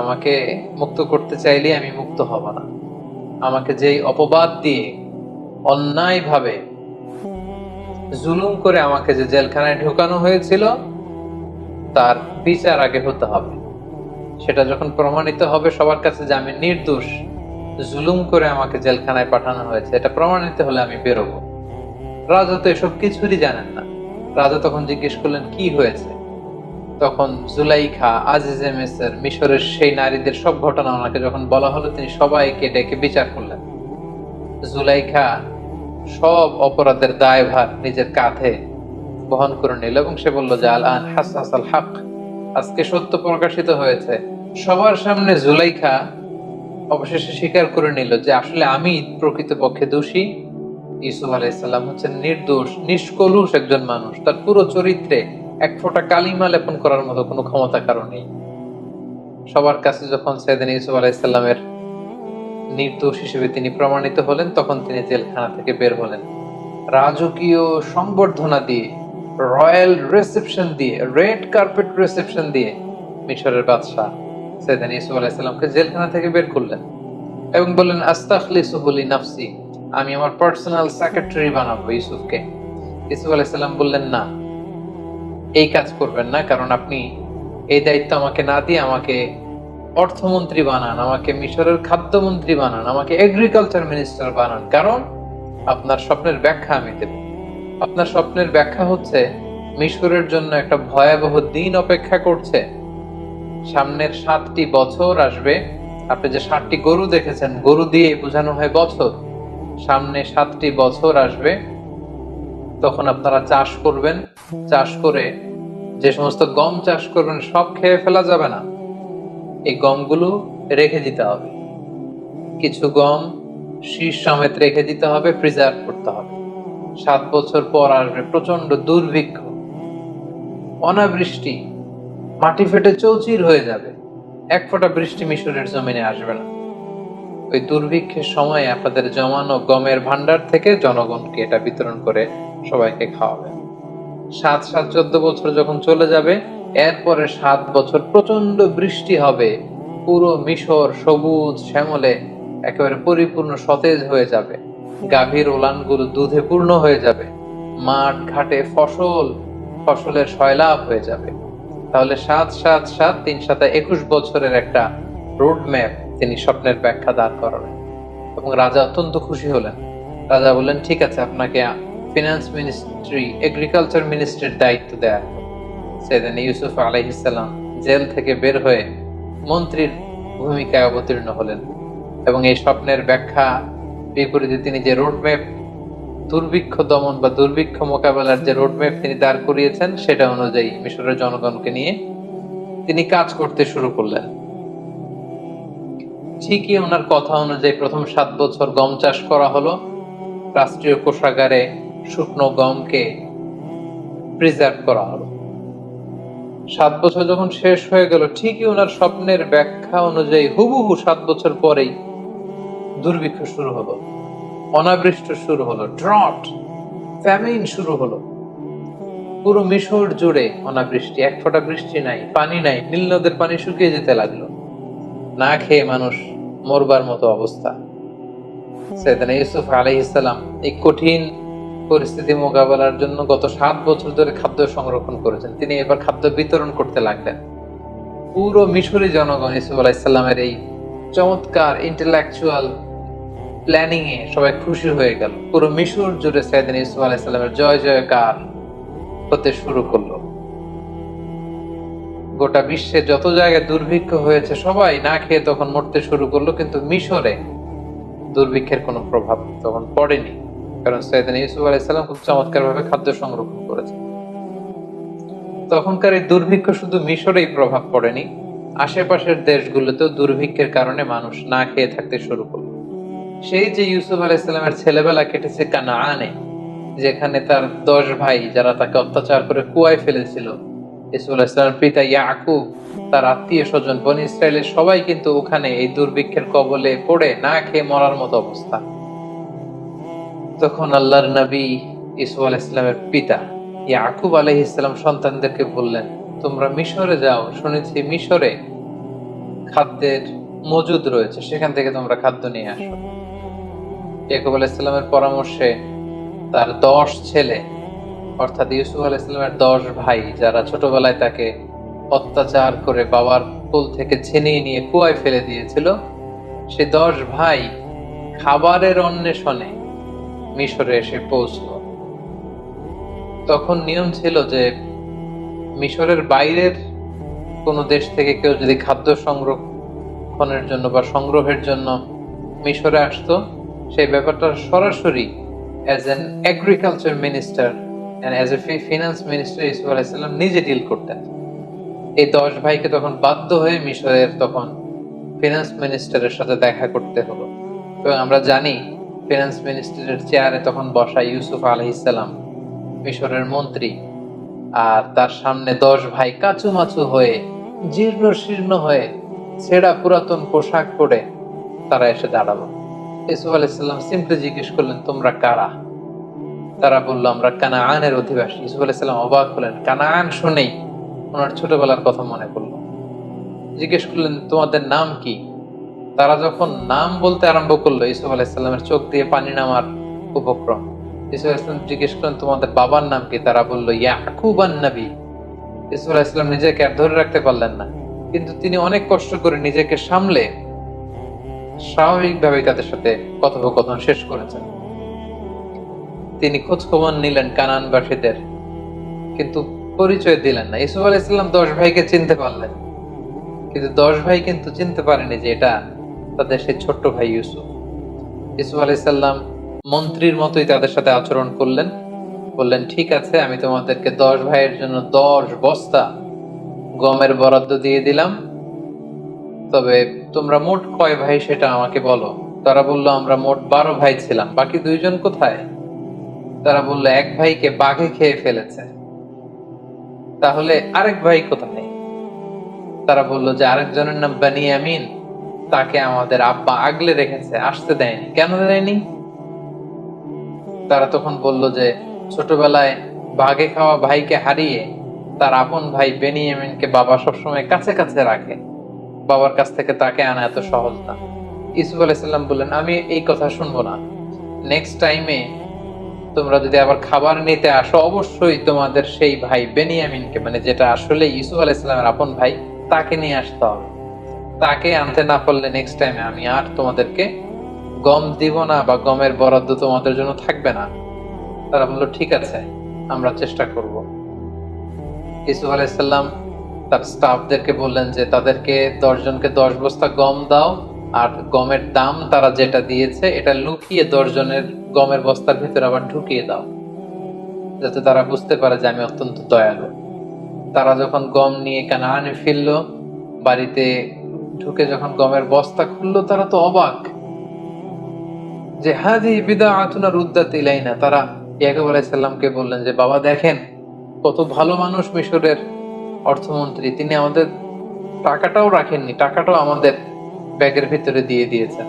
A: আমাকে মুক্ত করতে চাইলে আমি মুক্ত হব না। আমাকে যেই অপবাদ দিয়ে অন্যায়ভাবে জুলুম করে আমাকে যে জেলখানায় ঢোকানো হয়েছিল তার বিচার আগে হতে হবে। সেটা যখন প্রমাণিত হবে সবার কাছে যে আমি নির্দোষ, জুলুম করে আমাকে জেলখানায় পাঠানো হয়েছে, এটা প্রমাণিত হলে আমি বেরোবো। রাজা তো এসব কিছুরই জানেন না। রাজা তখন জিজ্ঞেস করলেন কি হয়েছে। তখন জুলাইখা, আজিজে মিসর, মিশরের সেই নারীদের সব ঘটনা ওনাকে যখন বলা হলো, তিনি সবাইকে ডেকে বিচার করলেন। জুলাইখা সব অপরাধের দায়ভার নিজের কাঁধে বহন করে নিল এবং সে বলল যে আল আন হাসাসাল হক, আজকে সত্য প্রকাশিত হয়েছে। সবার সামনে জুলাইখা অবশেষে স্বীকার করে নিল যে আসলে আমি প্রকৃতপক্ষে দোষী। ইউসুফ আলাইহিস সালাম হচ্ছেন নির্দোষ, নিষ্কলুষ একজন মানুষ। তার পুরো চরিত্রে এক ফোঁটা কালিমা লেপন করার মতো কোনো ক্ষমতা কারো নেই। সবার কাছে যখন সেদিন ইউসুফ আলাইহিস সালামের নির্দোষ হিসেবে তিনি প্রমাণিত হলেন, তখন তিনি জেলখানা থেকে বের হলেন। রাজকীয় সংবর্ধনা দিয়ে, রয়্যাল রিসেপশন দিয়ে, রেড কার্পেট রিসেপশন দিয়ে মিশরের বাদশাহ সেদিন ইউসুফ আলাইহিস সালামকে জেলখানা থেকে বের করলেন এবং বললেন আস্তাখলিসুহু লিনাফসি, আমি আমার পার্সোনাল সেক্রেটারি বানাবো ইউসুফকে। ইউসুফ আলাইহিস সালাম বললেন না, এই কাজ করবেন না, কারণ আপনি এই দায়িত্ব আমাকে না দিয়ে আমাকে অর্থমন্ত্রী বানান, আমাকে মিশরের খাদ্যমন্ত্রী বানান, আমাকে এগ্রিকালচার মিনিস্টার বানান, কারণ আপনার স্বপ্নের ব্যাখ্যা আমি দেব। আপনার স্বপ্নের ব্যাখ্যা হচ্ছে মিশরের জন্য একটা ভয়াবহ দিন অপেক্ষা করছে। সামনের 7টি বছর আসবে। আপনি যে 7টি গরু দেখেছেন, গরু দিয়ে বোঝানো হয় বছর। সামনে 7টি বছর আসবে, তখন আপনারা চাষ করবেন। চাষ করে যে সমস্ত গম চাষ করবেন সব খেয়ে ফেলা যাবে না, এই গমগুলো রেখে দিতে হবে। কিছু গম শীষ সমেত রেখে দিতে হবে, প্রিজার্ভ করতে হবে। 7 বছর পর আসবে প্রচন্ড দুর্ভিক্ষ, অনাবৃষ্টি, মাটি ফেটে চৌচির হয়ে যাবে, এক ফোঁটা বৃষ্টি মিশরের জমিনে আসবে না। ওই দুর্ভিক্ষের সময় আপনাদের জমানো গমের ভান্ডার থেকে জনগণকে এটা বিতরণ করে সবাইকে খাওয়াবেন। 7-14 বছর যখন চলে যাবে, এরপরে 7 বছর প্রচন্ড বৃষ্টি হবে, পুরো মিশর সবুজ শ্যামলে একেবারে পরিপূর্ণ সতেজ হয়ে যাবে, গাভীর ওলানগুলো দুধে পূর্ণ হয়ে যাবে, মাঠ ঘাটে ফসলের সয়লাভ হয়ে যাবে। তাহলে 7-7-7 3 7 21 বছরের একটা রোড ম্যাপ তিনি স্বপ্নের ব্যাখ্যা দাঁড় করালেন এবং রাজা অত্যন্ত খুশি হলেন। রাজা বললেন ঠিক আছে, আপনাকে ফিনান্স মিনিস্ট্রি, এগ্রিকালচার মিনিস্ট্রির দায়িত্ব দেয়া হলো। সেদিন ইউসুফ আলাইহিস সালাম জেল থেকে বের হয়ে মন্ত্রীর ভূমিকায় অবতীর্ণ হলেন এবং এই স্বপ্নের ব্যাখ্যা বিপরীতে তিনি যে রোডম্যাপ, দুর্ভিক্ষ দমন বা দুর্ভিক্ষ মোকাবেলার যে রোডম্যাপ তিনি দাঁড় করিয়েছেন, সেটা অনুযায়ী মিশরের জনগণকে নিয়ে তিনি কাজ করতে শুরু করলেন। ঠিকই ওনার কথা অনুযায়ী প্রথম 7 বছর গম চাষ করা হলো। রাষ্ট্রীয় কোষাগারে শুকনো গমকে প্রিজার্ভ করা হলো। 7 বছর যখন শেষ হয়ে গেল, ঠিকই ওনার স্বপ্নের ব্যাখ্যা অনুযায়ী হুবহু 7 বছর পরেই দুর্ভিক্ষ শুরু হলো, অনাবৃষ্টি শুরু হলো, ড্রট, ফ্যামিন শুরু হলো। পুরো মিশর জুড়ে অনাবৃষ্টি, এক ফোঁটা বৃষ্টি নাই, পানি নাই, নীল নদের পানি শুকিয়ে যেতে লাগলো, না খেয়ে মানুষ মরবার মতো অবস্থা। সাইয়েদনা ইউসুফ আলাইহিস সালাম এই কঠিন পরিস্থিতি মোকাবেলার জন্য গত 7 বছর ধরে খাদ্য সংরক্ষণ করেছেন। তিনি এবার খাদ্য বিতরণ করতে লাগলেন। পুরো মিশরি জনগণ ইউসুফ আলাইহিস সালামের এই চমৎকার ইন্টেলেকচুয়াল প্ল্যানিং এ সবাই খুশি হয়ে গেল। পুরো মিশর জুড়ে সাইয়েদনা ইউসুফ আলাইহিস সালামের জয় জয়কার হতে শুরু করলো। গোটা বিশ্বে যত জায়গায় দুর্ভিক্ষ হয়েছে সবাই না খেয়ে তখন মরতে শুরু করলো, কিন্তু মিশরে দুর্ভিক্ষের কোনো প্রভাব তখন পড়েনি, কারণ সাইয়েদনা ইউসুফ আলাইহিস সালাম খুব চমৎকার ভাবে খাদ্য সংরক্ষণ করেছে। তখনকার এই দুর্ভিক্ষ শুধু মিশরেই প্রভাব পড়েনি, আশেপাশের দেশগুলোতেও দুর্ভিক্ষের কারণে মানুষ না খেয়ে থাকতে শুরু করলো। সেই যে ইউসুফ আলাইহিস সালামের ছেলেবেলা কেটেছে কানাআনে, যেখানে তার 10 ভাই যারা তাকে অত্যাচার করে কুয়ায় ফেলেছিল, ইউসুফ আলাইহিস সালামের পিতা ইয়াকুব, তার আত্মীয় স্বজন বনী ইসরায়েলের সবাই কিন্তু ওখানে এই দুর্ভিক্ষের কবলে পড়ে না খেয়ে মরার মতো অবস্থা। তখন আল্লাহর নবী ইউসুফ আলাইহিস সালামের পিতা ইয়াকুব আলাইহিস সালাম সন্তানদেরকে বললেন, তোমরা মিশরে যাও, শুনেছি মিশরে খাদ্যের মজুদ রয়েছে, সেখান থেকে তোমরা খাদ্য নিয়ে আসো। ইয়াকুব আলাইহিস সালামের পরামর্শে তার 10 ছেলে, অর্থাৎ ইউসুফ আলাইহিস সালামের 10 ভাই, যারা ছোটবেলায় তাকে অত্যাচার করে বাবার কোল থেকে ছিনিয়ে নিয়ে কুয়ায় ফেলে দিয়েছিল, সে 10 ভাই খাবারের অন্বেষণে মিশরে এসে পৌঁছলো। তখন নিয়ম ছিল যে মিশরের বাইরের কোন দেশ থেকে কেউ যদি খাদ্য সংরক্ষণের জন্য বা সংগ্রহের জন্য মিশরে আসতো, সেই ব্যাপারটা সরাসরি as an agriculture minister and as a finance minister Yusuf আলাইহিস সালাম নিজে ডিল করতেন। এই 10 ভাইকে তখন বাধ্য হয়ে মিশরের তখন ফিনান্স মিনিস্টারের সাথে দেখা করতে হলো, এবং আমরা জানি ফিনান্স মিনিস্টারের চেয়ারে তখন বসা ইউসুফ আলাইহিস সালাম মিশরের মন্ত্রী, আর তার সামনে 10 ভাই কাচুমাচু হয়ে, জীর্ণ শীর্ণ হয়ে, ছেঁড়া পুরাতন পোশাক পরে তারা এসে দাঁড়ালো। ইউসুফ আলাইহিস সালাম সিম্পলি জিজ্ঞেস করলেন, তোমরা কারা? তারা বলল, আমরা কানাআনের অধিবাসী। ইউসুফ আলাইহিস সালাম অবাক হলেন। কানাআন শুনেই ওনার ছোটবেলার কথা মনে পড়লো। জিজ্ঞেস করলেন, তোমাদের নাম কি? তারা যখন নাম বলতে আরম্ভ করলো, ইউসুফ আলাইহিস সালামের চোখ দিয়ে পানি নামার উপক্রম। ইউসুফ আলাইহিস সালাম জিজ্ঞেস করলেন, তোমাদের বাবার নাম কি? তারা বলল, ইয়াকুব আন-নবী। ইউসুফ আলাইহিস সালাম নিজেকে আর ধরে রাখতে পারলেন না, কিন্তু তিনি অনেক কষ্ট করে নিজেকে সামলে স্বাভাবিকভাবে তাদের সাথে কথোপকথন শেষ করেছেন। তিনি খোঁজ খবর নিলেন কানানবাসীদের, কিন্তু পরিচয় দিলেন না। ইউসুফ আলাইহিস সালাম 10 ভাইকে চিনতে পারলেন, কিন্তু 10 ভাই কিন্তু চিনতে পারেনি যে এটা তাদের সেই ছোট্ট ভাই ইউসুফ। ইউসুফ আলাইহিস সালাম মন্ত্রীর মতোই তাদের সাথে আচরণ করলেন। বললেন, ঠিক আছে, আমি তোমাদেরকে 10 ভাইয়ের জন্য 10 বস্তা গমের বরাদ্দ দিয়ে দিলাম, তবে তোমরা মোট কয় ভাই সেটা আমাকে বলো। তারা বলল, আমরা মোট 12 ভাই ছিলাম, বাকি 2 জন কোথায়? তারা বলল, এক ভাইকে বাঘে খেয়ে ফেলেছে। তাহলে আরেক ভাই কোথায়? তারা বলল যে আরেকজনের নাম বানিয়ামিন, তাকে আমাদের আব্বা আগলে রেখেছে, আসতে দেয়নি। কেন দেয়নি? তারা তখন বলল যে ছোটবেলায় বাঘে খাওয়া ভাইকে হারিয়ে তার আপন ভাই বেনিয়ামিনকে বাবা সবসময় কাছে কাছে রাখে, বাবার কাছ থেকে তাকে আনা এত সহজ না। ইউসুফ আলাইহিস সালাম বললেন, আমি এই কথা শুনবো না। নেক্সট টাইমে তোমরা যদি আবার খাবার নিতে আসো, অবশ্যই তোমাদের সেই ভাই বেনিয়ামিনকে, মানে যেটা আসলে ইউসুফ আলাইহিস সালামের আপন ভাই, তাকে নিয়ে আসতে হবে। তাকে আনতে না পারলে নেক্সট টাইমে আমি আর তোমাদেরকে গম দিব না, বা গমের বরাদ্দ তোমাদের জন্য থাকবে না। তারা বললো, ঠিক আছে, আমরা চেষ্টা করব। ইউসুফ আলাইহিস সালাম তার স্টাফদেরকে বললেন যে তাদেরকে 10 জনকে 10 বস্তা গম দাও, আর গমের দাম তারা যেটা দিয়েছে এটা লুকিয়ে 10 জনের গমের বস্তার ভিতরে আবার ঢুকিয়ে দাও, যাতে তারা বুঝতে পারে যে আমি অত্যন্ত দয়ালু। তারা যখন গম নিয়ে কানাআনে ফিরলো, বাড়িতে ঢুকে যখন গমের বস্তা খুললো, তারা তো অবাক যে হাযিহি বিদআতুনা রুদ্দাত ইলাইনা। তারা ইয়াকুব আলাইহিস সালামকে বললেন যে, বাবা দেখেন, কত ভালো মানুষ মিশরের অর্থমন্ত্রী, তিনি আমাদের টাকাটাও রাখেননি, টাকাটাও আমাদের ব্যাগের ভিতরে দিয়ে দিয়েছেন।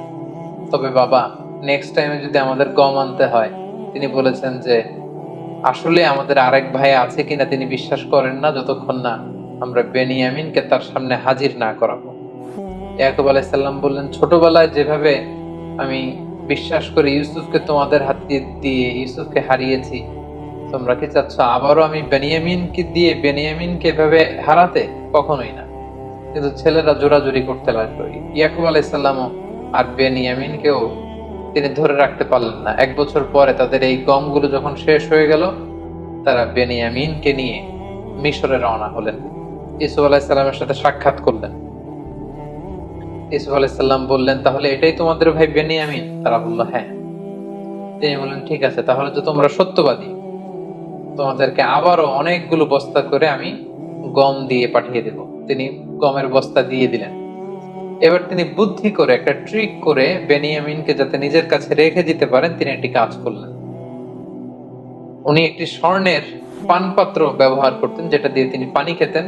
A: তবে বাবা, নেক্সট টাইমে যদি আমাদের গম আনতে হয়, তিনি বলেছেন যে আসলে আমাদের আরেক ভাই আছে কিনা তিনি বিশ্বাস করেন না যতক্ষণ না আমরা বেনিয়ামিনকে তার সামনে হাজির না করাবো। ইয়াকুব আলাইহিস সালাম বললেন, ছোটবেলায় যেভাবে আমি বিশ্বাস করে ইউসুফকে তোমাদের হাতে দিয়ে ইউসুফকে হারিয়েছি, তোমরা কি চাচ্ছ আবারও আমি বেনিয়ামিনকে দিয়ে বেনিয়ামিনকে এভাবে হারাতে? কখনোই না। কিন্তু ছেলেরা জোরাজুরি করতে লাগলো। ইয়াকুব আলাইহিস সালামও আর বেনিয়ামিনকেও তিনি ধরে রাখতে পারলেন না। 1 বছর পরে তাদের এই গমগুলো যখন শেষ হয়ে গেল, তারা বেনিয়ামিনকে নিয়ে মিশরে রওনা হলেন। ইউসুফ আলাইহিস সালামের সাথে সাক্ষাৎ করলেন। ইউসুফ আলাইহিস সালাম বললেন, তাহলে এটাই তোমাদের ভাই বেনিয়ামিন? তারা বলল, হ্যাঁ। তিনি বললেন, ঠিক আছে, তাহলে তো তোমরা সত্যবাদী, তোমাদেরকে আবারও অনেকগুলো বস্তা করে আমি গম দিয়ে পাঠিয়ে দেব। তিনি গমের বস্তা দিয়ে দিলেন। এবার তিনি বুদ্ধি করে, একটা ট্রিক করে বেনিয়ামিনকে যাতে নিজের কাছে রেখে দিতে পারেন, তিনি একটি কাজ করলেন। উনি একটি স্বর্ণের পানপাত্র ব্যবহার করতেন, যেটা দিয়ে তিনি পানি খেতেন,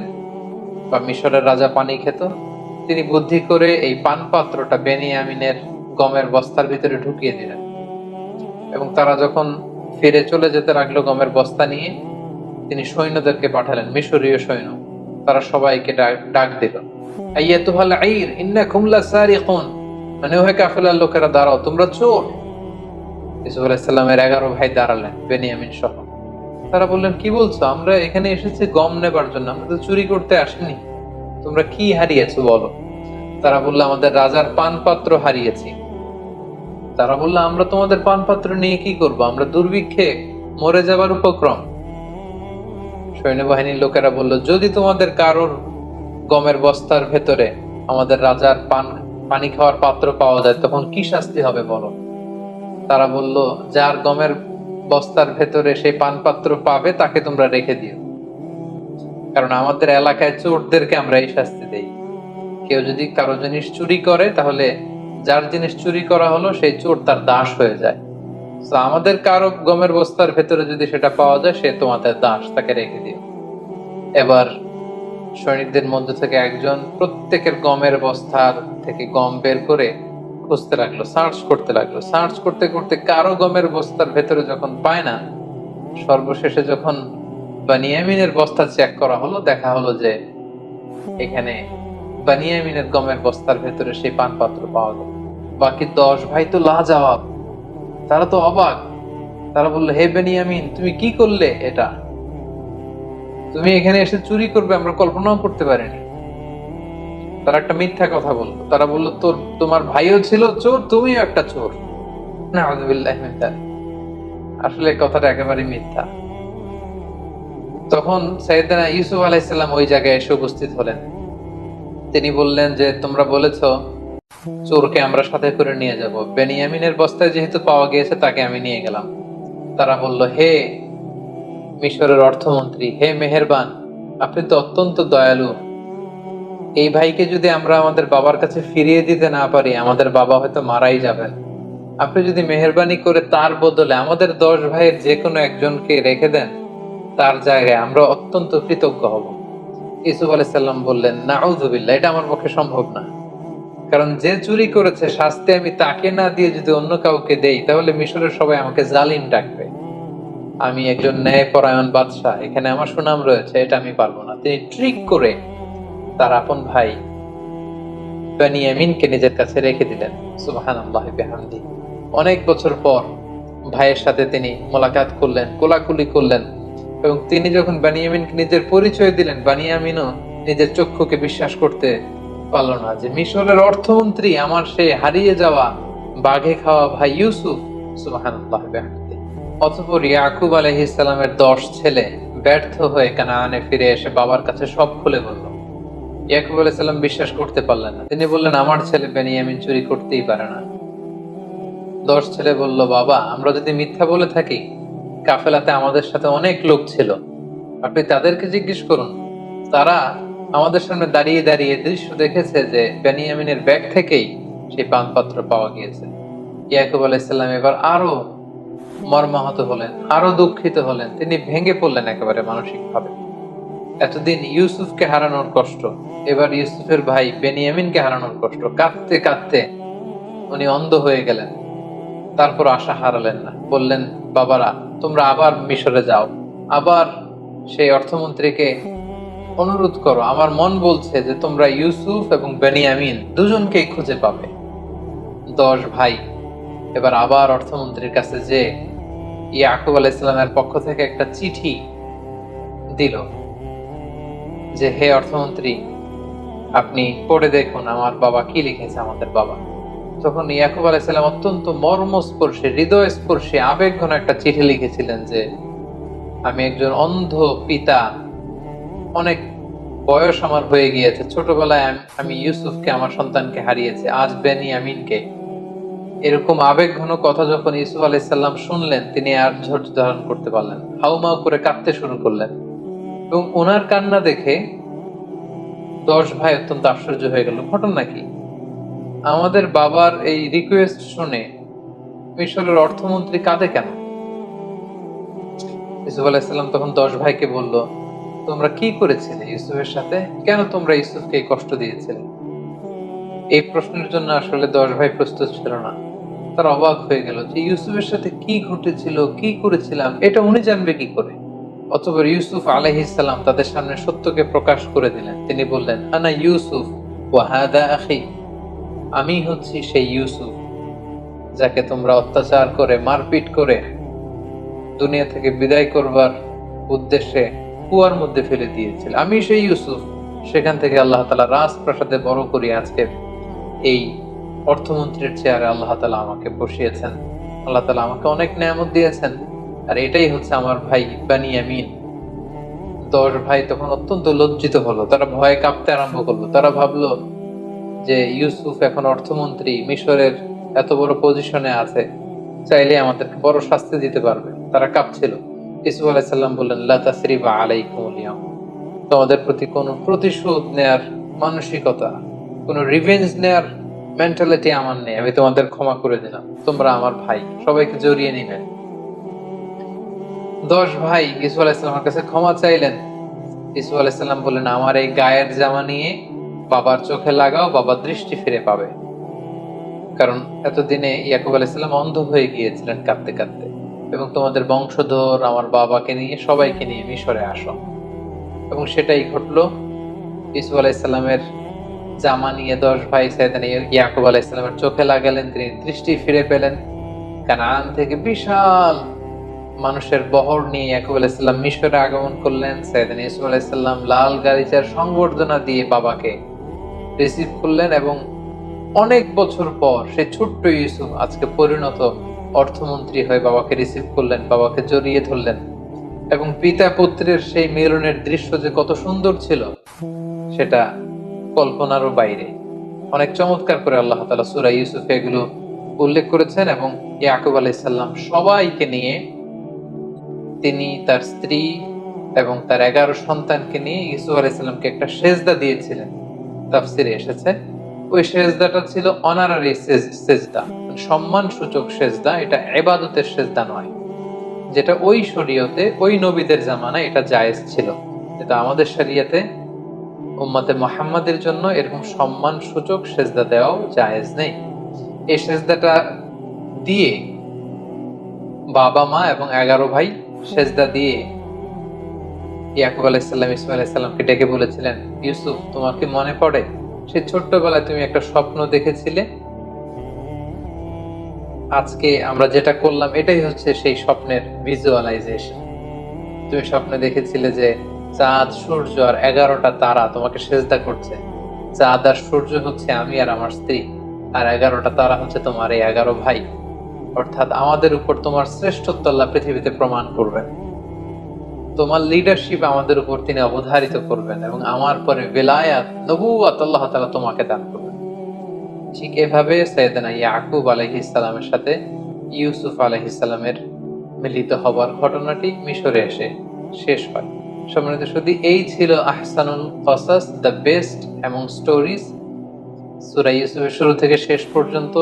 A: বা মিশরের রাজা পানি খেত। তিনি বুদ্ধি করে এই পানপাত্রটা বেনিয়ামিনের গমের বস্তার ভিতরে ঢুকিয়ে দিলেন, এবং তারা যখন ফিরে চলে যেতে লাগলো গমের বস্তা নিয়ে, তিনি সৈন্যদেরকে পাঠালেন, মিশরীয় সৈন্য। তারা সবাইকে ডাক দিল, আইয়াতুহাল আইর ইন্নাকুম লাসারিকুন, মানে ওহে কাফেলার লোকেরা, দাঁড়াও, তোমরা চোর। ইউসুফ আলাইহিস সালামের 11 ভাই দাঁড়ালেন, বেনিয়ামিন সহ। তারা বললেন, কি বলছো? আমরা এখানে এসেছি গম নেবার জন্য, আমরা তো চুরি করতে আসিনি। তোমরা কি হারিয়েছো বলো? তারা বললো, আমাদের রাজার পানপাত্র হারিয়েছি। তারা বললো, আমরা তোমাদের পানপাত্র নিয়ে কি করব? আমরা দুর্ভিক্ষে মরে যাবার উপক্রম। সৈন্যবাহিনীর লোকেরা বলল, যদি তোমাদের কারোর গমের বস্তার ভেতরে আমাদের রাজার পানি খাওয়ার পাত্র পাওয়া যায়, তখন কি শাস্তি হবে বলো? তারা বলল, যার গমের বস্তার ভেতরে সেই পানপাত্র পাবে তাকে তোমরা রেখে দিও, কারণ আমাদের এলাকায় চোরদেরকে আমরা এই শাস্তি দেই। কেউ যদি কারো জিনিস চুরি করে, তাহলে যার জিনিস চুরি করা হলো সেই চোর তার দাস হয়ে যায়। তো আমাদের কারো গমের বস্তার ভেতরে যদি সেটা পাওয়া যায়, সে তোমাদের দাস, তাকে রেখে দিও। এবার সৈনিকদের মধ্যে থেকে একজন প্রত্যেকের গমের বস্তার থেকে গম বের করে খুঁজতে লাগলো, সার্চ করতে লাগলো। সার্চ করতে করতে কারো গমের বস্তার ভেতরে যখন পায় না, সর্বশেষে যখন বানিয়ামিনের বস্তা চেক করা হলো, দেখা হলো যে এখানে বানিয়ামিনের গমের বস্তার ভেতরে সেই পানপাত্র পাওয়া গেল। বাকি 10 ভাই তো লাজবাব, তারা তো অবাক। তারা বললো, হে বেনিয়ামিন, তুমি কি করলে? এটা তুমি এখানে এসে চুরি করবে আমরা কল্পনাও করতে পারিনি। তারা একটা মিথ্যা কথা বললো। তারা বললো, তোমার ভাইও ছিল চোর, তুমিও একটা চোর। নাউযুবিল্লাহি মিন যালিক। আসলে কথাটা একেবারে মিথ্যা। তখন সাইয়েদনা ইউসুফ আলাইহিস সালাম ওই জায়গায় এসে উপস্থিত হলেন। তিনি বললেন যে, তোমরা বলেছো চোরকে আমরা সাথে করে নিয়ে যাব, বেনিয়ামিনের বস্তায় যেহেতু পাওয়া গিয়েছে তাকে আমি নিয়ে গেলাম। তারা বলল, হে মিশরের অর্থমন্ত্রী, হে মেহেরবান, আপনি তো অত্যন্ত দয়ালু। এই ভাইকে যদি আমরা আমাদের বাবার কাছে ফিরিয়ে দিতে না পারি, আমাদের বাবা হয়তো মারাই যাবেন। আপনি যদি মেহেরবানি করে তার বদলে আমাদের 10 ভাইয়ের যে কোনো একজনকে রেখে দেন, তার জায়গায় আমরা অত্যন্ত কৃতজ্ঞ হব। ইউসুফ আলাইহিস সালাম বললেন, নাউযুবিল্লাহ, এটা আমার পক্ষে সম্ভব না। কারণ যে চুরি করেছে, শাস্তি আমি তাকে না দিয়ে যদি অন্য কাউকে দেই, তাহলে মিশরের সবাই আমাকে জালিম ডাকবে। আমি একজন ন্যায়পরায়ণ বাদশাহ, এখানে আমার সুনাম রয়েছে, এটা আমি পারবো না। তিনি ট্রিক করে তার আপন ভাই বেনিয়ামিনকে নিজের কাছে রেখে দিলেন। সুবহানাল্লাহি বিহামদি। অনেক বছর পর ভাইয়ের সাথে তিনি মোলাকাত করলেন, কোলাকুলি করলেন, এবং তিনি যখন বেনিয়ামিনকে নিজের পরিচয় দিলেন, বেনিয়ামিনও নিজের চক্ষুকে বিশ্বাস করতে পারল না যে মিশরের অর্থমন্ত্রী আমার সে হারিয়ে যাওয়া বাঘে খাওয়া ভাই ইউসুফ। সুবহানাল্লাহি বিহামদি। অতঃপর ইয়াকুব আলাইহিস সালামের 10 ছেলে ব্যর্থ হয়ে কানানে ফিরে এসে বাবার কাছে সব খুলে বলল। ইয়াকুব আলাইহিস সালাম বিশ্বাস করতে পারলেন না। তিনি বললেন, আমার ছেলে বেনিয়ামিন চুরি করতেই পারে না। 10 ছেলে বলল, বাবা, আমরা যদি মিথ্যা বলে থাকি, কাফেলাতে আমাদের সাথে অনেক লোক ছিল, আপনি তাদেরকে জিজ্ঞেস করুন। তারা আমাদের সামনে দাঁড়িয়ে দাঁড়িয়ে দৃশ্য দেখেছে যে বেনিয়ামিনের ব্যাগ থেকেই সেই পানপাত্র পাওয়া গিয়েছে। ইয়াকুব আলাইহিস সালাম এবার আরো মর্মাহত হলেন, আরো দুঃখিত হলেন। তিনি ভেঙে পড়লেন একেবারে মানসিক ভাবে। এতদিন ইউসুফকে হারানোর কষ্ট, এবার ইউসুফের ভাই বেনিয়ামিনকে হারানোর কষ্ট। কাঁদতে কাঁদতে উনি অন্ধ হয়ে গেলেন, তারপর আশা হারালেন না। বললেন, বাবারা তোমরা আবার মিশরে যাও, আবার সেই অর্থমন্ত্রীকে অনুরোধ করো, আমার মন বলছে যে তোমরা ইউসুফ এবং বেনিয়ামিন দুজনকেই খুঁজে পাবে। 10 ভাই এবার আবার অর্থমন্ত্রীর কাছে যে ইয়াকুব আলাইহিস সালামের পক্ষ থেকে একটা চিঠি দিল যে, হে অর্থমন্ত্রী, আপনি পড়ে দেখুন আমার বাবা কি লিখেছে, আমাদের বাবা। তখন ইয়াকুব আলাইহিস সালাম অত্যন্ত মর্মস্পর্শী, হৃদয়স্পর্শী, আবেগঘন একটা চিঠি লিখেছিলেন যে, আমি একজন অন্ধ পিতা, অনেক বয়স আমার হয়ে গিয়েছে, ছোটবেলায় আমি ইউসুফকে, আমার সন্তানকে হারিয়েছি, আজ বেনিয়ামিনকে। এরকম আবেগঘন কথা যখন ইউসুফ আলাইহিস সালাম শুনলেন, তিনি আর ধৈর্য ধারণ করতে পারলেন, হাউমাউ করে কাঁদতে শুরু করলেন। এবং ওনার কান্না দেখে 10 ভাই অত্যন্ত আশ্চর্য হয়ে গেল। ঘটনা কি? আমাদের বাবার এই রিকোয়েস্ট শুনে মিশরের অর্থমন্ত্রী কাঁদে কেন? ইউসুফ আলাইহিস সালাম তখন 10 ভাইকে বলল, তোমরা কি করেছিলে ইউসুফের সাথে? কেন তোমরা ইউসুফকে কষ্ট দিয়েছিলে? এই প্রশ্নের জন্য আসলে 10 ভাই প্রস্তুত ছিল না। তারা অবাক হয়ে গেল যে ইউসুফের সাথে কি ঘটেছিল, কি করেছিলাম, এটা উনি জানবে কি করে? অতঃপর ইউসুফ আলাইহিস সালাম তাদের সামনে সত্যকে প্রকাশ করে দিলেন। তিনি বললেন, আনা ইউসুফ ওয়া হাদা আখি, আমি হচ্ছি সেই ইউসুফ যাকে তোমরা অত্যাচার করে, মারপিট করে দুনিয়া থেকে বিদায় করবার উদ্দেশ্যে কুয়ার মধ্যে ফেলে দিয়েছিল। আমি সেই ইউসুফ। সেখান থেকে আল্লাহ তাআলা রাজপ্রাসাদে বড় করে আজকে এই অর্থমন্ত্রীর চেয়ারে আল্লাহ তাআলা আমাকে বসিয়েছেন। আল্লাহ তাআলা আমাকে অনেক নেয়ামত দিয়েছেন, আর এটাই হচ্ছে আমার ভাই বেনিয়ামিন। 10 ভাই তখন অত্যন্ত লজ্জিত হলো, তারা ভয়ে কাঁপতে আরম্ভ করলো। তারা ভাবলো যে ইউসুফ এখন অর্থমন্ত্রী, মিশরের এত বড় পজিশনে আছে, চাইলে আমাদেরকে বড় শাস্তি দিতে পারবে। তারা কাঁপছিল। ইউসুফ আলাইহিস সালাম বললেন, লা তাসরিবা আলাইকুমুল ইয়াউম, তোমাদের প্রতি কোনো প্রতিশোধ নেয়ার মানসিকতা, কোনো রিভেঞ্জ নেয়ার মেন্টালিটি আমার নেই, আমি তোমাদের ক্ষমা করে দিলাম, তোমরা আমার ভাই। সবাইকে জড়িয়ে নিলেন। 10 ভাই ইউসুফ আলাইহিস সালামের কাছে ক্ষমা চাইলেন। ইউসুফ আলাইহিস সালাম বললেন, আমার এই গায়ের জামা নিয়ে বাবার চোখে লাগাও, বাবার দৃষ্টি ফিরে পাবে। কারণ এতদিনে ইয়াকুব আলাইহিস সালাম অন্ধ হয়ে গিয়েছিলেন কাঁদতে কাঁদতে। এবং তোমাদের বংশধর আমার বাবাকে নিয়ে, সবাইকে নিয়ে মিশরে আসো। এবং সেটাই ঘটলো। ইউসুফ আলাইহিস সালামের জামা নিয়ে 10 ভাই সাইয়েদনা ইয়াকুব আলাইহিস সালামের চোখে লাগালেন, তিনি দৃষ্টি ফিরে পেলেন। কানান থেকে বিশাল মানুষের বহর নিয়ে ইয়াকুব আলাইহিস সালাম মিশরে আগমন করলেন। সাইয়েদনা ইউসুফ আলাইহিস সালাম লাল গালিচার সংবর্ধনা দিয়ে বাবাকে রিসিভ করলেন। এবং অনেক বছর পর সেই ছোট্ট ইউসুফ আজকে পরিণত অর্থমন্ত্রী হয়ে বাবাকে রিসিভ করলেন, বাবাকে জড়িয়ে ধরলেন। এবং পিতা পুত্রের সেই মিলনের দৃশ্য যে কত সুন্দর ছিল, সেটা কল্পনারও বাইরে। অনেক চমৎকার করে আল্লাহ তাআলা সূরা ইউসুফে এগুলো উল্লেখ করেছেন। এবং ইয়াকুব আলাইহিস সালাম সবাইকে নিয়ে, তিনি তার স্ত্রী এবং তার 11 সন্তানকে নিয়ে ইউসুফ আলাইহিস সালামকে একটা সেজদা দিয়েছিলেন। তাফসিরে এসেছে ওই সেজদাটা ছিল অনারারি সেজদা, সম্মান সূচক সেজদা। এটা ইবাদতের সেজদা নয়, যেটা ওই শরীয়তে, ওই নবীদের জামানায় এটা জায়েজ ছিল। এটা আমাদের শরীয়তে উম্মতে মুহাম্মাদের জন্য এরকম সম্মান সূচক সেজদা দেওয়াও জায়েজ নেই। এই সেজদাটা দিয়ে বাবা মা এবং 11 ভাই সেজদা দিয়ে ইয়াকুব আলাইহিস সালাম ইসমাঈল আলাইহিস সালামকে ডেকে বলেছিলেন, ইউসুফ, তোমার কি মনে পড়ে সেই ছোট্টবেলায় তুমি একটা স্বপ্ন দেখেছিলে? আজকে আমরা যেটা করলাম এটাই হচ্ছে সেই স্বপ্নের ভিজুয়ালাইজেশন। তুমি স্বপ্নে দেখেছিলে যে চাঁদ, সূর্য আর 11টা তারা তোমাকে সেজদা করছে। চাঁদ আর সূর্য হচ্ছে আমি আর আমার স্ত্রী, আর 11টা তারা হচ্ছে তোমার এই 11 ভাই। অর্থাৎ আমাদের উপর তোমার শ্রেষ্ঠত্ব আল্লাহ পৃথিবীতে প্রমাণ করবেন, তোমার লিডারশিপ আমাদের উপর তিনি অবধারিত করবেন, এবং আমার পরে বেলায়াত, নবুওয়াত আল্লাহ তাআলা তোমাকে দান করবেন। ঠিক এভাবে সাইয়েদনা ইয়াকুব আলাইহিস সালামের সাথে ইউসুফ আলাইহিস সালামের মিলিত হবার ঘটনাটি মিশরে এসে শেষ হয়। সম্মানিত সুধী, এই ছিল আহসানুল কসাস, দ্য বেস্ট এমং স্টোরিজ। সূরা ইউসুফের শুরু থেকে শেষ পর্যন্ত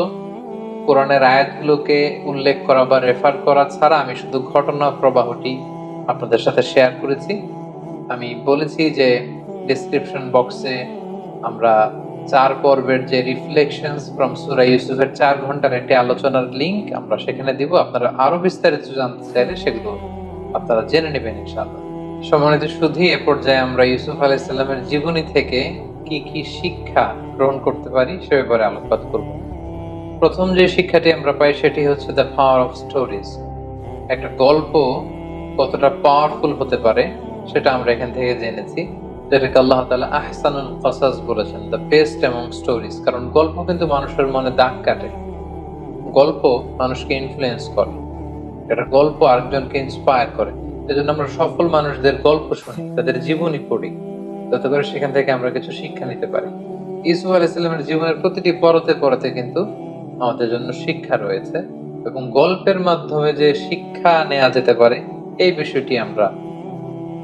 A: কোরআনের আয়াতগুলোকে উল্লেখ করা বা রেফার করা ছাড়া আমি শুধু ঘটনা প্রবাহটি আপনাদের সাথে শেয়ার করেছি। আমি বলেছি যে ডেসক্রিপশন বক্সে আমরা 4 পর্বের যে রিফ্লেকশনস ফ্রম সূরা ইউসুফের 4 ঘন্টার একটি আলোচনার লিংক আমরা সেখানে দিব। আপনারা আরো বিস্তারিত জানতে চাইলে সেগুলো আপনারা জেনে নেবেন ইনশাআল্লাহ। সম্মানিত সুধী, এ পর্যায়ে আমরা ইউসুফ আলাইহিস সালামের জীবনী থেকে কি কি শিক্ষা গ্রহণ করতে পারি সে ব্যাপারে আলোকপাত করব। প্রথম যে শিক্ষাটি আমরা পাই সেটি হচ্ছে দ্য পাওয়ার অফ স্টোরিজ। একটা গল্প কতটা পাওয়ারফুল হতে পারে সেটা আমরা এখান থেকে জেনেছি, যেটাকে আল্লাহ তাআলা আহসানুল কসাস বলেছেন, দ্য বেস্ট অ্যামং স্টোরিজ। কারণ গল্প কিন্তু মানুষের মনে দাগ কাটে, গল্প মানুষকে ইনফ্লুয়েন্স করে, একটা গল্প আরেকজনকে ইন্সপায়ার করে। এজন্য আমরা সফল মানুষদের গল্প শুনি, তাদের জীবনী পড়ি, যাতে করে সেখান থেকে আমরা কিছু শিক্ষা নিতে পারি। ইউসুফ আলাইহিস সালামের জীবনের প্রতিটি পরতে পরতে কিন্তু আমাদের জন্য শিক্ষা রয়েছে, এবং গল্পের মাধ্যমে যে শিক্ষা নেওয়া যেতে পারে এই বিষয়টি আমরা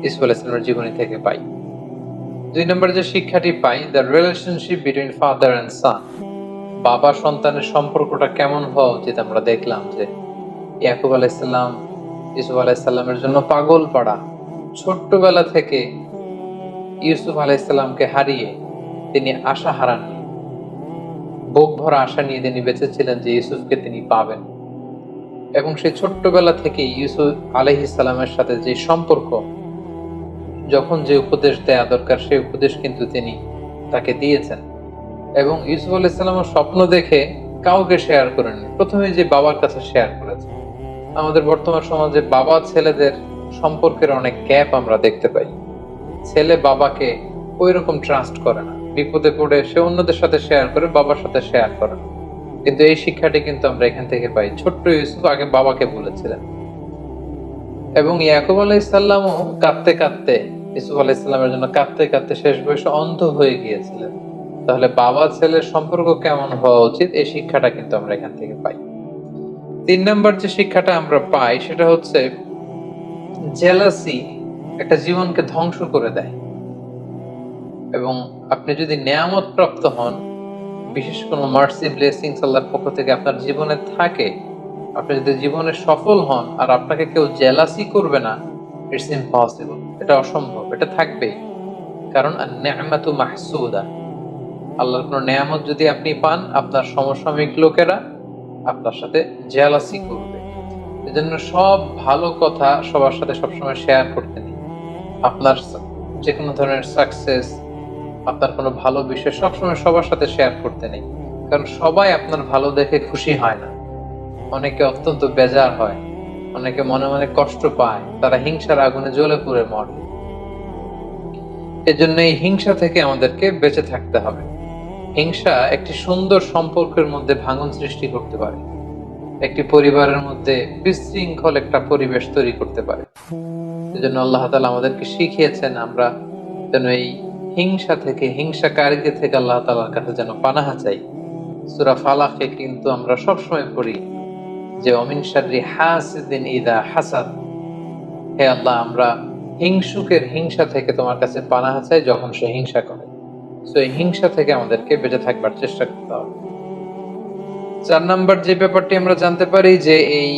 A: ইউসুফ আলাইহিস সালামের জীবনী থেকে পাই। 2 নম্বর যে শিক্ষাটি পাই, the relationship between father and son. বাবা সন্তানের সম্পর্কটা কেমন হওয়া উচিত আমরা দেখলাম যে ইয়াকুব আলাইহিস সালাম ইউসুফ আলাইহিস সালামের জন্য পাগল পাড়া। ছোট্টবেলা থেকে ইউসুফ আলাইহিস সালামকে হারিয়ে তিনি আশা হারাননি, বুক ভরা আশা নিয়ে তিনি বেঁচেছিলেন যে ইউসুফকে তিনি পাবেন। এবং সেই ছোট্টবেলা থেকে ইউসুফ আলাইহিস সালামের সাথে যে সম্পর্ক, যখন যে উপদেশ দেয়া দরকার সেই উপদেশ কিন্তু তিনি তাকে দিয়েছেন। এবং ইউসুফ আলাইহিস সালামের স্বপ্ন দেখে কাউকে শেয়ার করেননি, প্রথমে যে বাবার কাছে শেয়ার করেছেন। আমাদের বর্তমান সমাজে বাবা ছেলেদের সম্পর্কের অনেক গ্যাপ আমরা দেখতে পাই। ছেলে বাবাকে ওই রকম ট্রাস্ট করে না, বিপদে পড়ে সে অন্যদের সাথে শেয়ার করে, বাবার সাথে শেয়ার করে না। কিন্তু এই শিক্ষাটি কিন্তু আমরা এখান থেকে পাই। ছোট্ট ইউসুফ আগে বাবাকে বলেছিলেন, এবং ইয়াকুব আলাইহিস সালামও কাঁদতে কাঁদতে, ইউসুফ আলাইহিস সালামের জন্য কাঁদতে কাঁদতে শেষ বয়সে অন্ধ হয়ে গিয়েছিলেন। তাহলে বাবা ছেলের সম্পর্ক কেমন হওয়া উচিত এই শিক্ষাটা কিন্তু আমরা এখান থেকে পাই। 3 নম্বর যে শিক্ষাটা আমরা পাই সেটা হচ্ছে জেলাসি একটা জীবনকে ধ্বংস করে দেয়। এবং আপনি যদি নেয়ামত প্রাপ্ত হন, বিশেষ কোনো মার্সি ব্লেসিংস আল্লাহর পক্ষ থেকে আপনার জীবনে থাকে, আপনি যদি জীবনে সফল হন আর আপনাকে কেউ জেলাসি করবে না, ইটস ইম্পসিবল, এটা অসম্ভব, এটা থাকবেই। কারণ আন-নি'মাতু মাহসুদা, আল্লাহর কোনো নেয়ামত যদি আপনি পান, আপনার সমসাময়িক লোকেরা আপনার সাথে জেলাসি করবে। এজন্য সব ভালো কথা সবার সাথে সবসময় শেয়ার করতে নেই। আপনার যে কোনো ধরনের সাকসেস, আপনার কোনো ভালো বিষয় সবসময় সবার সাথে শেয়ার করতে নেই। কারণ সবাই আপনার ভালো দেখে খুশি হয় না, অনেকে অত্যন্ত বেজার হয়, অনেকে মনে মনে কষ্ট পায়, তারা হিংসার আগুনে জ্বলে পুড়ে মরে। এজন্য এই হিংসা থেকে আমাদেরকে বেঁচে থাকতে হবে। হিংসা একটি সুন্দর সম্পর্কের মধ্যে ভাঙন সৃষ্টি করতে পারে, একটি পরিবারের মধ্যে বিশৃঙ্খল একটা পরিবেশ তৈরি করতে পারে। এজন্য আল্লাহ তাআলা আমাদেরকে শিখিয়েছেন আমরা যেন এই হিংসা থেকে, হিংসাকারীদের থেকে আল্লাহ তাআলার কাছে যেন পানাহা চাই। সূরা ফালাকে কিন্তু আমরা সবসময় পড়ি যে অমিন শাররি হাসিদিন ইযা হাসাদ, হে আল্লাহ আমরা হিংসুকের হিংসা থেকে তোমার কাছে পানাহা চাই যখন সে হিংসা করে। সো এই হিংসা থেকে আমাদেরকে বেঁচে থাকবার চেষ্টা করতে হবে। 4 নম্বর যে ব্যাপারটি আমরা জানতে পারি যে এই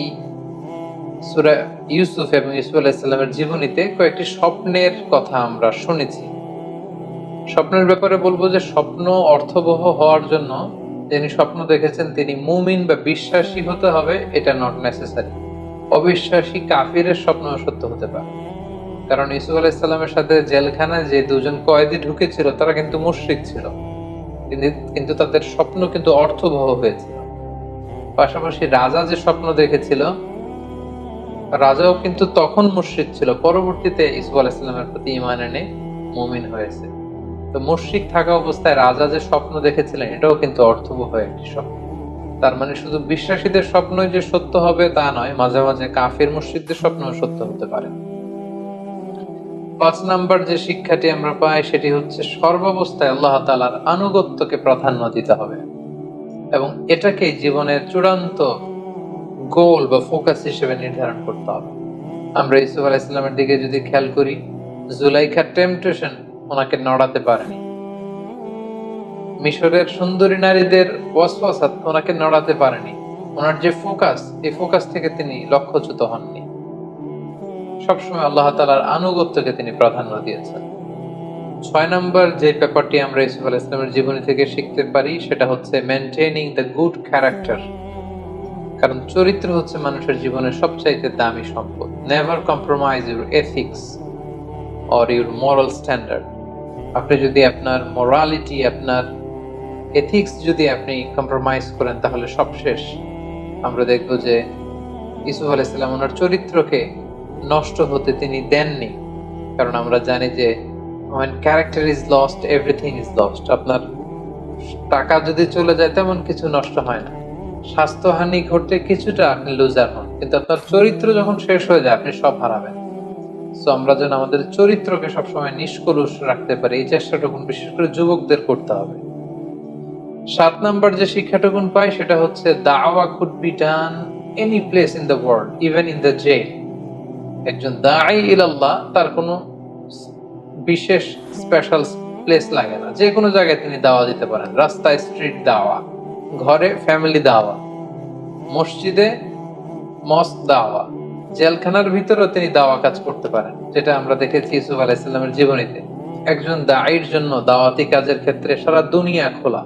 A: সূরা ইউসুফ এবং ইউসুফ আলাইহিস সালামের জীবনীতে কয়েকটি স্বপ্নের কথা আমরা শুনেছি। স্বপ্নের ব্যাপারে বলবো যে স্বপ্ন অর্থবহ হওয়ার জন্য যিনি স্বপ্ন দেখেছেন তিনি মুমিন বা বিশ্বাসী হতে হবে, এটা নট নেসেসারি। অবিশ্বাসী কাফিরের স্বপ্ন সত্য হতে পারে। কারণ ইউসুফ আলাইহিস সালামের সাথে জেলখানায় যে 2 জন কয়েদি ঢুকেছিল তারা কিন্তু মুশরিক ছিল, কিন্তু তাদের স্বপ্ন কিন্তু অর্থবহ হয়েছিল। পাশাপাশি রাজা যে স্বপ্ন দেখেছিল, রাজাও কিন্তু তখন মুশরিক ছিল, পরবর্তীতে ইউসুফ আলাইহিস সালামের প্রতি ঈমান এনে মুমিন হয়েছে। তো মুশরিক থাকা অবস্থায় রাজা যে স্বপ্ন দেখেছিলেন এটাও কিন্তু অর্থবহ একটি স্বপ্ন। তার মানে শুধু বিশ্বাসীদের স্বপ্নই যে সত্য হবে তা নয়, মাঝে মাঝে কাফির মুশরিকদের স্বপ্নও সত্য হতে পারে। 5 নাম্বার যে শিক্ষাটি আমরা পাই সেটি হচ্ছে সর্বাবস্থায় আল্লাহ তাআলার আনুগত্যকে প্রাধান্য দিতে হবে, এবং এটাকে জীবনের চূড়ান্ত গোল বা ফোকাস হিসেবে নির্ধারণ করতে হবে। আমরা ইউসুফ আলাইহিস সালামের দিকে যদি খেয়াল করি, জুলাইখার টেম্পটেশন ওনাকে নড়াতে পারেনি, মিশরের সুন্দরী নারীদের ওয়াসওয়াসাত ওনাকে নড়াতে পারেনি। ওনার যে ফোকাস, এই ফোকাস থেকে তিনি লক্ষ্যচ্যুত হননি। সবসময় আল্লাহ তাআলার আনুগত্যকে তিনি প্রাধান্য দিয়েছেন। 6 নম্বর যে ব্যাপারটি আমরা ইউসুফ আলাইহিস সালামের জীবনী থেকে শিখতে পারি সেটা হচ্ছে মেইনটেইনিং দ্য গুড ক্যারেক্টার। কারণ চরিত্র হচ্ছে মানুষের জীবনের সবচাইতে দামি সম্পদ। Never compromise your ethics or your moral standard. আপনি যদি আপনার মোরালিটি, আপনার এথিক্স যদি আপনি কম্প্রোমাইজ করেন তাহলে সব শেষ। আমরা দেখব যে ইউসুফ আলাইহিস সালাম ওনার চরিত্রকে নষ্ট হতে তিনি দেননি। কারণ আমরা জানি যে when character is lost everything is lost। আপনার টাকা যদি চলে যায় তেমন কিছু নষ্ট হয় না, স্বাস্থ্যহানি ঘটলে কিছুটা আপনি লুজার হন, কিন্তু আপনার চরিত্র যখন শেষ হয়ে যায় আপনি সব হারাবেন। সো আমরা যেন আমাদের চরিত্রকে সবসময় নিষ্কলুষ রাখতে পারি, এই চেষ্টাটুকু বিশেষ করে যুবকদের করতে হবে। 7 নাম্বার যে শিক্ষাটুকুন পাই সেটা হচ্ছে দাওয়া could be done any place in the world, even in the jail. একজন দাঈ ইলাল্লাহ তার কোনো বিশেষ স্পেশাল প্লেস লাগে না, যে কোনো জায়গায় তিনি দাওয়া দিতে পারেন। রাস্তায় স্ট্রিট দাওয়া, ঘরে ফ্যামিলি দাওয়া, মসজিদে মস্ক দাওয়া, জেলখানার ভিতরেও তিনি দাওয়া কাজ করতে পারেন, যেটা আমরা দেখেছি ইউসুফ আলাইহিস সালামের জীবনীতে। একজন দাঈর জন্য দাওয়াতি কাজের ক্ষেত্রে সারা দুনিয়া খোলা।